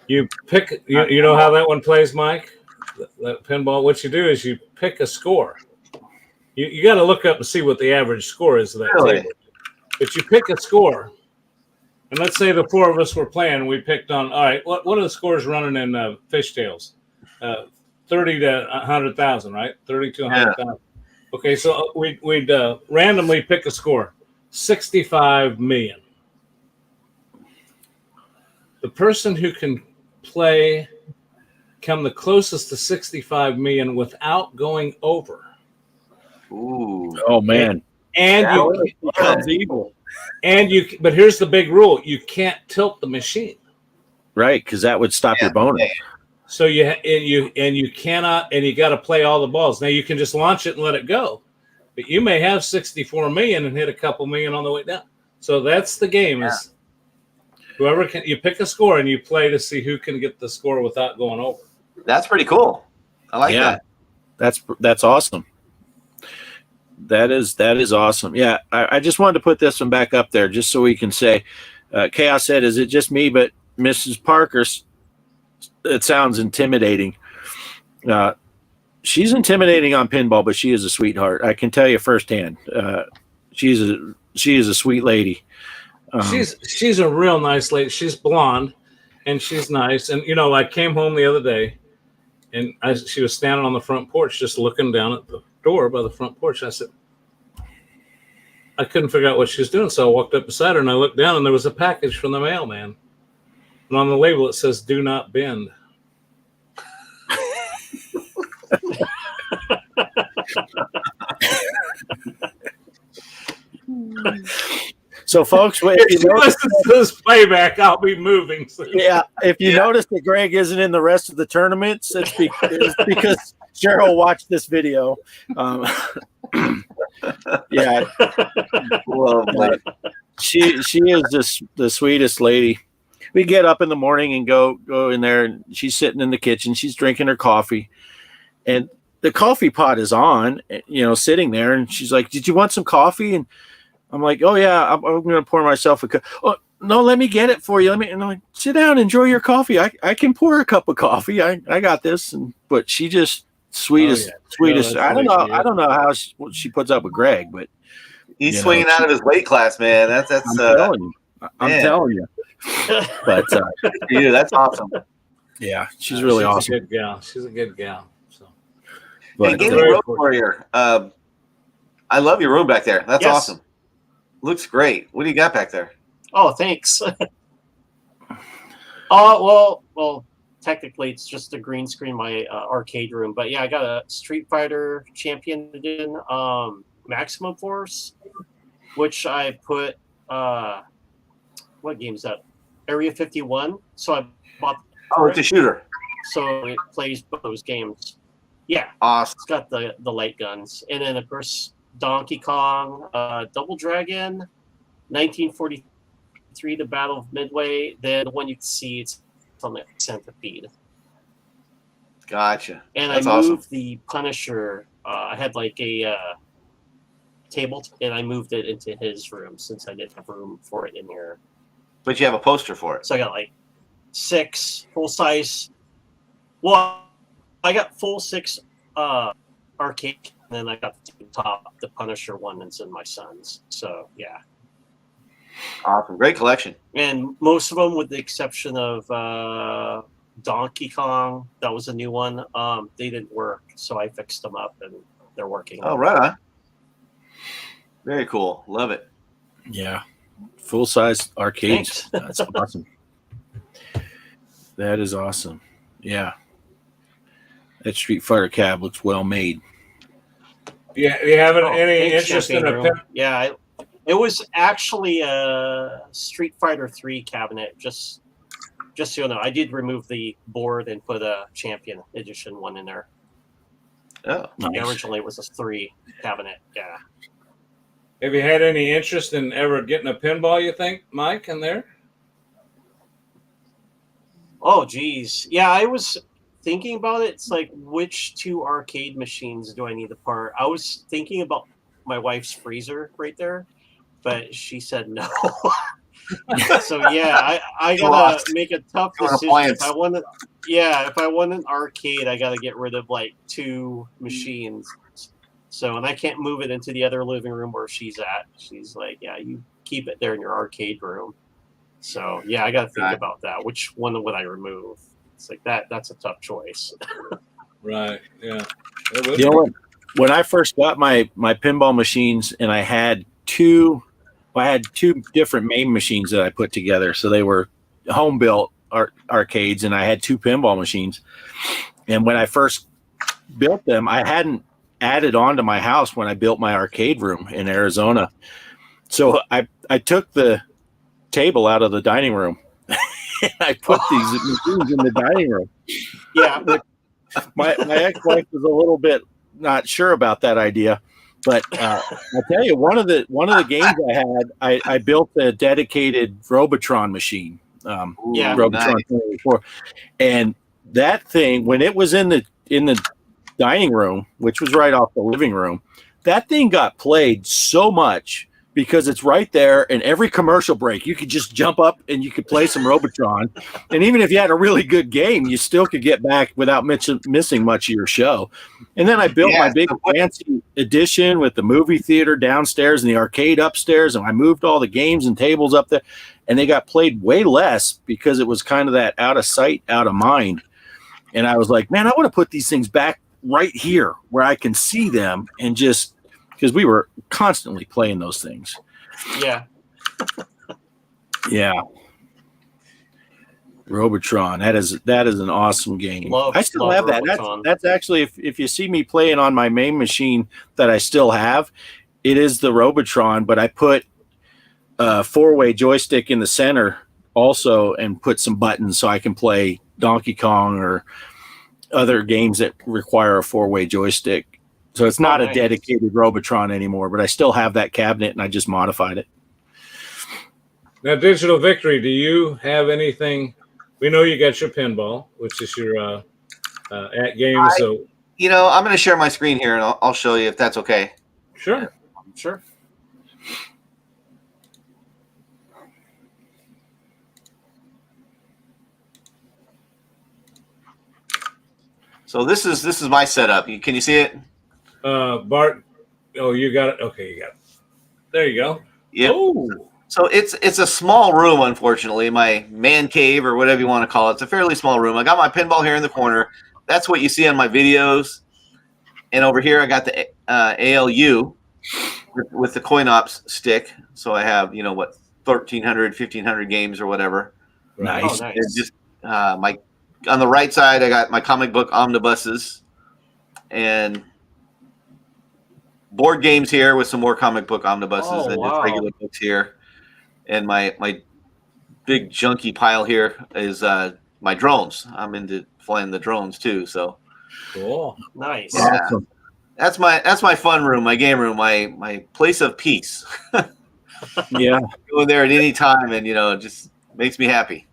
A: You pick. You know how that one plays, Mike? That pinball. What you do is you pick a score. You got to look up and see what the average score is of that table. But you pick a score, and let's say the 4 of us were playing. We picked on, all right, what are the scores running in fishtails? 30 to 100,000, right? 30 to 100,000. Okay, so we'd randomly pick a score, 65 million. The person who can come the closest to 65 million without going over.
F: Ooh.
B: Oh man.
A: And
B: evil.
A: But here's the big rule: you can't tilt the machine,
B: right? Because that would stop your bonus.
A: So you cannot, and you got to play all the balls. Now you can just launch it and let it go, but you may have 64 million and hit a couple million on the way down. So that's the game. Is whoever can, you pick a score and you play to see who can get the score without going over.
F: That's pretty cool. I like that.
B: That's awesome. That is awesome. Yeah, I just wanted to put this one back up there just so we can say, Chaos said, is it just me? But Mrs. Parker's, it sounds intimidating. She's intimidating on pinball, but she is a sweetheart. I can tell you firsthand. She is a sweet lady.
A: She's a real nice lady. She's blonde, and she's nice. And I came home the other day, and she was standing on the front porch, just looking down at the door by the front porch. I said, I couldn't figure out what she was doing, so I walked up beside her and I looked down, and there was a package from the mailman. And on the label it says "Do not bend."
B: So, folks,
A: if you listen to this playback, I'll be moving soon.
B: Yeah, if you notice that Greg isn't in the rest of the tournaments, it's because Cheryl watched this video. Yeah,
F: Well,
B: she is the sweetest lady. We get up in the morning and go in there, and she's sitting in the kitchen. She's drinking her coffee, and the coffee pot is on, sitting there. And she's like, "Did you want some coffee?" And I'm like, "Oh yeah, I'm going to pour myself a cup." "Oh no, let me get it for you. And I'm like, "Sit down, enjoy your coffee. I can pour a cup of coffee. I got this." But she just sweetest.
A: Yeah,
B: I don't know how she puts up with Greg, but
F: he's swinging out of his weight class, man. That's
B: I'm telling you. But
F: dude, that's awesome.
B: yeah, she's really awesome.
A: A good gal. She's a good gal. So,
F: Hey,
B: But,
F: Gaming Road Warrior, I love your room back there. That's
C: Yes.
F: awesome. Looks great. What do you got back there?
C: Oh, thanks. Well, technically it's just a green screen, my arcade room. But yeah, I got a Street Fighter Champion Edition Maximum Force, which I put. What game is that? Area 51. So I bought.
F: Oh, it's a shooter.
C: So it plays both those games. Yeah,
F: Awesome.
C: it's got the light guns, and then of course Donkey Kong, Double Dragon, 1943, the Battle of Midway. Then the one you can see, it's on the Centipede.
F: Gotcha.
C: And
F: That's
C: I moved
F: awesome.
C: the Punisher. I had like a table, and I moved it into his room since I didn't have room for it in here.
F: But you have a poster for it.
C: So I got like 6 full size. Well, I got full 6 arcade, and then I got the top, the Punisher one that's in my son's. So yeah,
F: Awesome. Great collection.
C: and most of them, with the exception of Donkey Kong, that was a new one. They didn't work, so I fixed them up, and they're working.
F: Oh, right on. Very cool. Love it.
B: Yeah, full size arcades.
C: Thanks.
B: That's awesome. That is awesome. Yeah, that Street Fighter cab looks well made.
A: yeah, you having
C: Oh,
A: any
C: thanks,
A: interest in
C: Champagne
A: a
C: Room.
A: pin?
C: Yeah, it was actually a Street Fighter 3 cabinet. Just so you know, I did remove the board and put a Champion Edition one in there.
F: Oh,
C: Yeah,
B: Nice.
C: originally it was a 3 cabinet. Yeah.
A: Have you had any interest in ever getting a pinball, you think, Mike, in there?
C: Oh, geez. Yeah, I was thinking about it. It's like, which 2 arcade machines do I need apart? I was thinking about my wife's freezer right there, but she said no. So yeah, I gotta make a tough
F: You're an
C: decision.
F: appliance.
C: If I want an arcade, I gotta get rid of like 2 machines. So, and I can't move it into the other living room where she's at. She's like, yeah, you keep it there in your arcade room. So yeah, I gotta think
F: Right.
C: about that. Which one would I remove? It's like that's a tough choice.
A: Right. Yeah.
B: When I first got my pinball machines, and I had two different main machines that I put together. So they were home built arcades, and I had 2 pinball machines. And when I first built them, I hadn't added on to my house when I built my arcade room in Arizona. So I took the table out of the dining room. I put these machines in the dining room.
C: Yeah,
B: My ex-wife was a little bit not sure about that idea, but I'll tell you, one of the games I had, I built a dedicated Robotron machine.
C: Yeah.
B: Robotron 24, and that thing, when it was in the dining room, which was right off the living room. That thing got played so much because it's right there, and every commercial break, you could just jump up and you could play some Robotron. And even if you had a really good game, you still could get back without missing much of your show. And then I built my big fancy addition with the movie theater downstairs and the arcade upstairs, and I moved all the games and tables up there, and they got played way less because it was kind of that out of sight, out of mind. And I was like, man, I want to put these things back right here where I can see them, and just because we were constantly playing those things.
C: Yeah.
B: Yeah. Robotron. That is an awesome game. I still have that. That's actually, if you see me playing on my main machine that I still have, it is the Robotron, but I put a 4-way joystick in the center also and put some buttons so I can play Donkey Kong or other games that require a 4-way joystick. So it's not a dedicated Robotron anymore, but I still have that cabinet and I just modified it.
A: Now, Digital Victory, do you have anything? We know you got your pinball, which is your at games. So
F: I'm going to share my screen here and I'll show you if that's okay.
A: Sure.
F: So this is my setup. Can you see it?
A: Bart, you got it. Okay, you got it. There you go.
F: Yep. Oh. So it's a small room, unfortunately, my man cave or whatever you want to call it. It's a fairly small room. I got my pinball here in the corner. That's what you see on my videos. And over here, I got the ALU with the coin ops stick. So I have 1,300, 1,500 games or whatever.
B: Nice.
F: It's just my on the right side, I got my comic book omnibuses and board games here with some more comic book omnibuses and just regular books here. And my big junky pile here is my drones. I'm into flying the drones too. So
A: cool,
C: nice.
F: Yeah. Awesome. That's my fun room, my game room, my place of peace.
B: Yeah,
F: go there at any time, and it just makes me happy.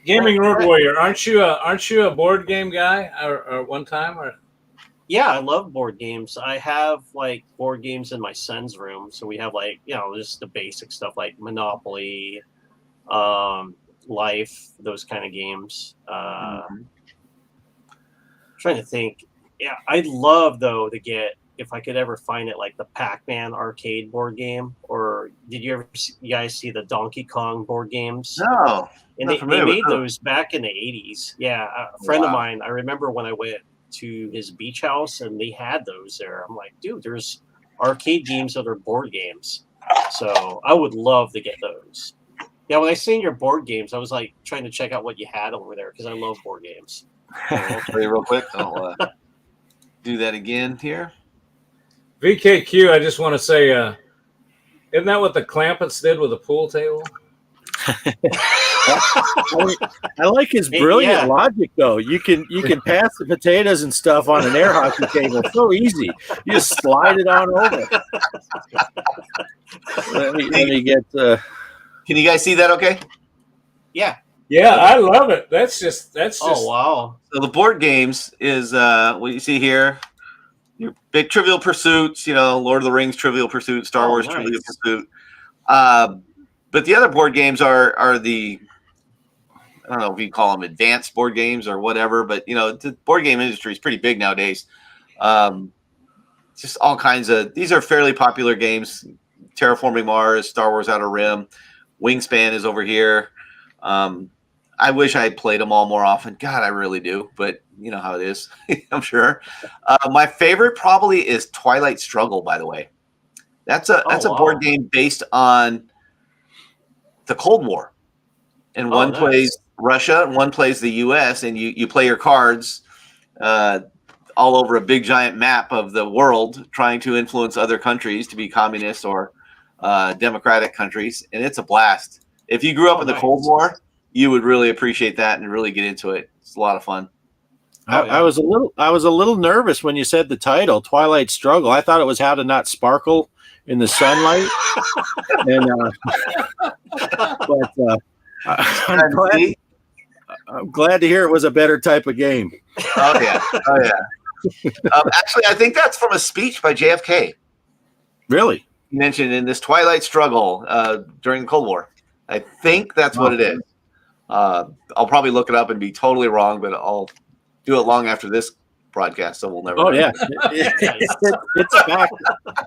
A: Gaming Road Warrior, aren't you a board game guy or one time or?
C: Yeah, I love board games. I have board games in my son's room. So we have just the basic stuff like Monopoly, Life, those kind of games. Trying to think. Yeah, I'd love though to get, if I could ever find it, like the Pac-Man arcade board game. Or did you guys see the Donkey Kong board games?
F: No.
C: And they made those back in the 80s. Yeah, a friend of mine, I remember when I went to his beach house and they had those there. I'm like, dude, there's arcade games that are board games. So I would love to get those. Yeah, when I seen your board games, I was like trying to check out what you had over there because I love board games.
F: I'll show you real quick. I'll do that again here.
A: VKQ, I just want to say, isn't that what the Clampets did with the pool table?
B: I like his brilliant logic, though. You can pass the potatoes and stuff on an air hockey table so easy. You just slide it on over. Let me get.
F: Can you guys see that? Okay.
C: Yeah.
A: Yeah, I love it. That's just.
C: Oh wow!
F: So the board games is what you see here. Your big Trivial Pursuits, Lord of the Rings Trivial Pursuit, Star Wars Trivial Pursuit. But the other board games are the, I don't know if you call them advanced board games or whatever, but the board game industry is pretty big nowadays. Just all kinds of, these are fairly popular games. Terraforming Mars, Star Wars Outer Rim, Wingspan is over here. I wish I had played them all more often. God, I really do, but you know how it is. I'm sure. My favorite probably is Twilight Struggle, by the way. That's a board game based on the Cold War, and one plays Russia and one plays the U.S. and you play your cards all over a big giant map of the world, trying to influence other countries to be communist or democratic countries, and it's a blast. If you grew up in the Cold War, you would really appreciate that and really get into it. It's a lot of fun.
B: I was a little nervous when you said the title, Twilight Struggle. I thought it was how to not sparkle in the sunlight. And I'm glad to hear it was a better type of game.
F: Oh yeah. Actually, I think that's from a speech by JFK.
B: Really?
F: Mentioned in this twilight struggle during the Cold War. I think that's what it is. I'll probably look it up and be totally wrong, but I'll do it long after this broadcast, so we'll never know.
B: Oh yeah, it's fact.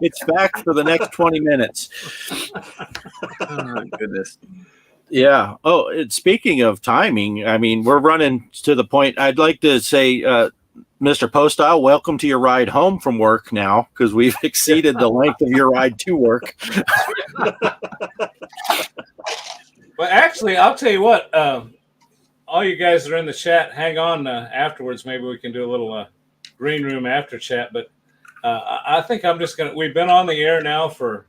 B: It's fact for the next 20 minutes.
F: Oh, goodness.
B: Yeah. Oh, speaking of timing, I mean, we're running to the point. I'd like to say, Mr. Postile, welcome to your ride home from work now, because we've exceeded the length of your ride to work.
A: Well, actually, I'll tell you what. All you guys that are in the chat, hang on afterwards. Maybe we can do a little green room after chat. But I think I'm just going to – we've been on the air now for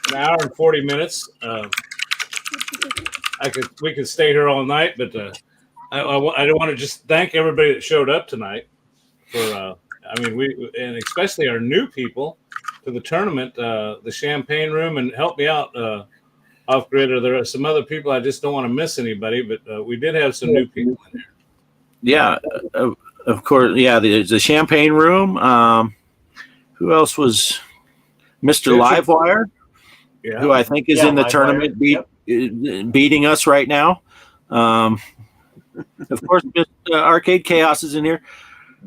A: an hour and 40 minutes. We could stay here all night, but I want to just thank everybody that showed up tonight for and especially our new people to the tournament, the champagne room, and help me out off grid. Or there are some other people. I just don't want to miss anybody, but we did have some new people in there.
B: Yeah, of course. Yeah, the champagne room. Who else was Mr. Livewire?
A: Yeah.
B: Who I think is in the
C: Livewire.
B: tournament beating us right now. Of course, Arcade Chaos is in here.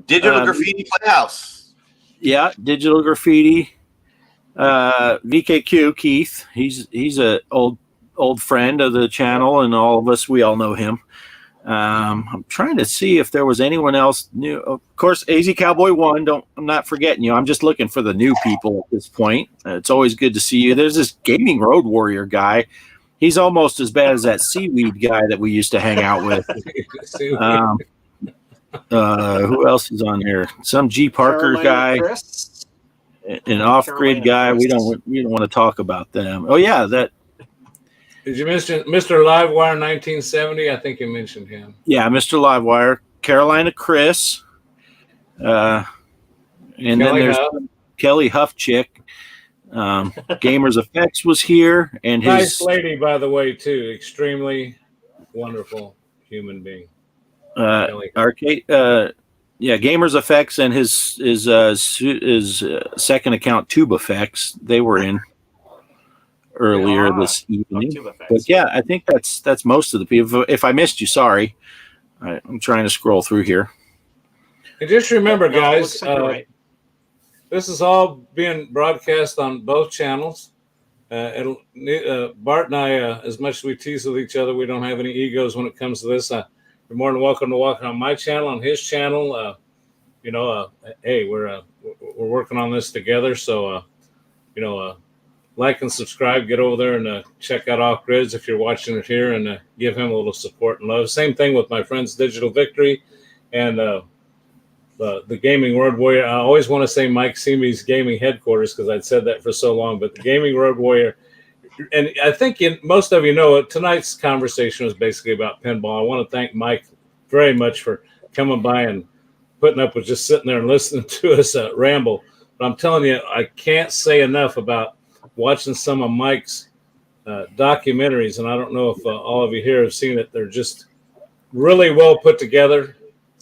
F: Digital Graffiti Playhouse.
B: Yeah, Digital Graffiti. VKQ Keith. He's a old friend of the channel, and all of us, we all know him. I'm trying to see if there was anyone else new. Of course, AZ Cowboy 1. I'm not forgetting you. I'm just looking for the new people at this point. It's always good to see you. There's this Gaming Road Warrior guy. He's almost as bad as that seaweed guy that we used to hang out with. Who else is on here? Some G.Parkers guy,
C: Chris.
B: an off-grid guy. We don't want to talk about them. Oh yeah, that.
A: Did you mention Mr. Livewire 1970? I think you mentioned him.
B: Yeah, Mr. Livewire, Carolina Chris, and then there's Kelly Huffchick. Gamers Effects was here, and
A: nice lady, by the way, too. Extremely wonderful human being.
B: Arcade, Gamers Effects and his second account, Tube Effects. They were in earlier this evening. But yeah, I think that's most of the people. If I missed you, sorry. I'm trying to scroll through here.
A: And just remember, guys,
C: Right.
A: this is all being broadcast on both channels. Bart and I, as much as we tease with each other, we don't have any egos when it comes to this. You're more than welcome to walk on my channel, on his channel. Hey, we're working on this together. So, like and subscribe. Get over there and check out Off Grids if you're watching it here, and give him a little support and love. Same thing with my friends Digital Victory and the Gaming Road Warrior. I always want to say Mike Seamy's gaming headquarters because I'd said that for so long, but the Gaming Road Warrior. And I think most of you know it. Tonight's conversation was basically about pinball. I want to thank Mike very much for coming by and putting up with just sitting there and listening to us ramble. But I'm telling you, I can't say enough about watching some of Mike's documentaries. And I don't know if all of you here have seen it. They're just really well put together.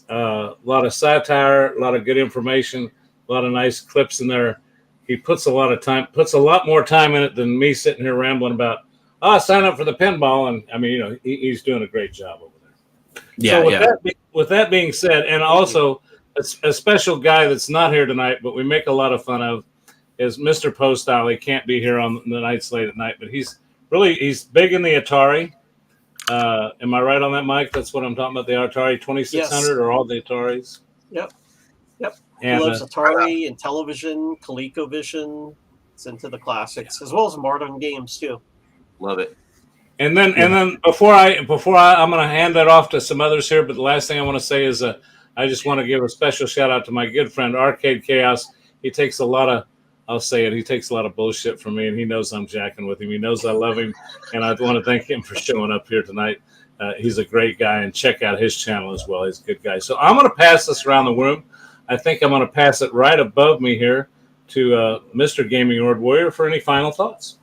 A: A lot of satire, a lot of good information, a lot of nice clips in there. He puts a lot more time in it than me sitting here rambling about, sign up for the pinball. And I mean, he's doing a great job over there.
B: Yeah.
A: So with that being said, and also a special guy that's not here tonight, but we make a lot of fun of, is Mr. Postile. He can't be here on the nights late at night, but he's big in the Atari. Am I right on that, Mike? That's what I'm talking about, the Atari 2600 or all the Ataris?
C: Yep.
A: And,
C: he loves Atari and television, ColecoVision. It's into the classics as well as modern games too.
F: Love it.
A: And then before I'm going to hand that off to some others here. But the last thing I want to say is I just want to give a special shout out to my good friend Arcade Chaos. He takes a lot of bullshit from me, and he knows I'm jacking with him. He knows I love him, and I want to thank him for showing up here tonight. He's a great guy, and check out his channel as well. He's a good guy. So I'm going to pass this around the room. I think I'm going to pass it right above me here to Mr. Gaming Road Warrior for any final thoughts.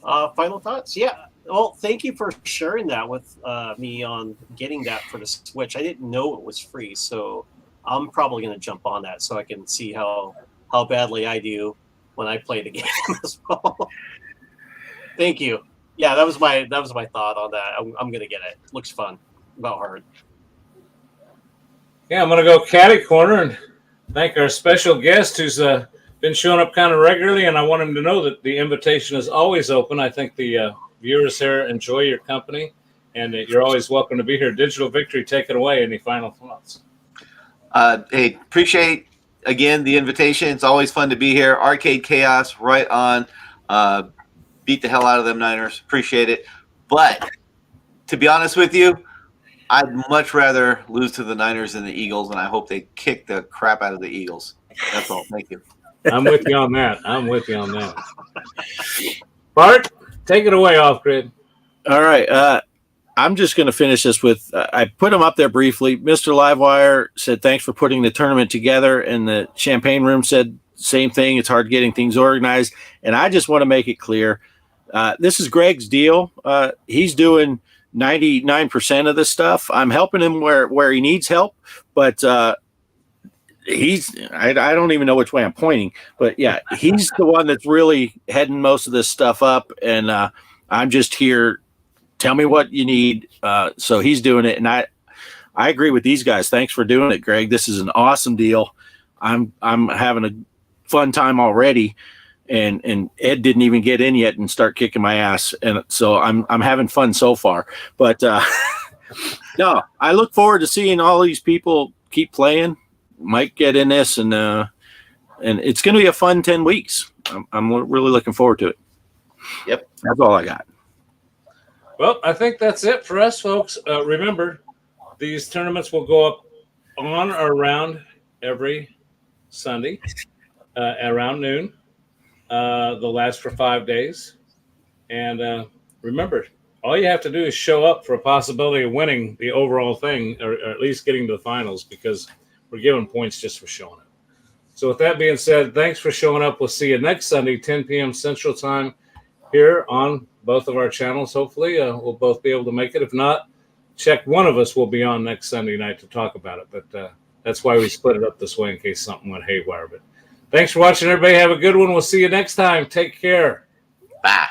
C: Final thoughts? Yeah. Well, thank you for sharing that with me on getting that for the Switch. I didn't know it was free, so I'm probably going to jump on that so I can see how badly I do when I play the game as well. Thank you. Yeah, that was my thought on that. I'm going to get it. Looks fun. About hard.
A: Yeah, I'm going to go catty corner and thank our special guest who's been showing up kind of regularly, and I want him to know that the invitation is always open. I think the viewers here enjoy your company, and that you're always welcome to be here. Digital Victory, take it away. Any final thoughts?
F: Hey, appreciate again the invitation. It's always fun to be here. Arcade Chaos, right on. Beat the hell out of them Niners. Appreciate it. But to be honest with you, I'd much rather lose to the Niners than the Eagles, and I hope they kick the crap out of the Eagles. That's all. Thank you.
A: I'm with you on that. Bart, take it away, Off Grid.
B: All right. I'm just going to finish this with I put him up there briefly. Mr. Livewire said, thanks for putting the tournament together. And the Champagne Room said, same thing. It's hard getting things organized. And I just want to make it clear. This is Greg's deal. He's doing 99% of this stuff. I'm helping him where he needs help, but I don't even know which way I'm pointing, but yeah, he's the one that's really heading most of this stuff up. And I'm just here. Tell me what you need. So he's doing it. And I agree with these guys. Thanks for doing it, Greg. This is an awesome deal. I'm having a fun time already. And Ed didn't even get in yet and start kicking my ass. And so I'm having fun so far, but no, I look forward to seeing all these people keep playing. Might get in this and it's going to be a fun 10 weeks. I'm really looking forward to it.
F: Yep.
B: That's all I got.
A: Well, I think that's it for us, folks. Remember, these tournaments will go up on or around every Sunday around noon. They'll last for 5 days. And remember, all you have to do is show up for a possibility of winning the overall thing, or at least getting to the finals, because we're giving points just for showing up. So with that being said, thanks for showing up. We'll see you next Sunday, 10 p.m. Central Time, here on both of our channels. Hopefully, we'll both be able to make it. If not, check one of us will be on next Sunday night to talk about it. But that's why we split it up this way in case something went haywire. But thanks for watching, everybody. Have a good one. We'll see you next time. Take care.
F: Bye.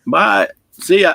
B: Bye. See ya.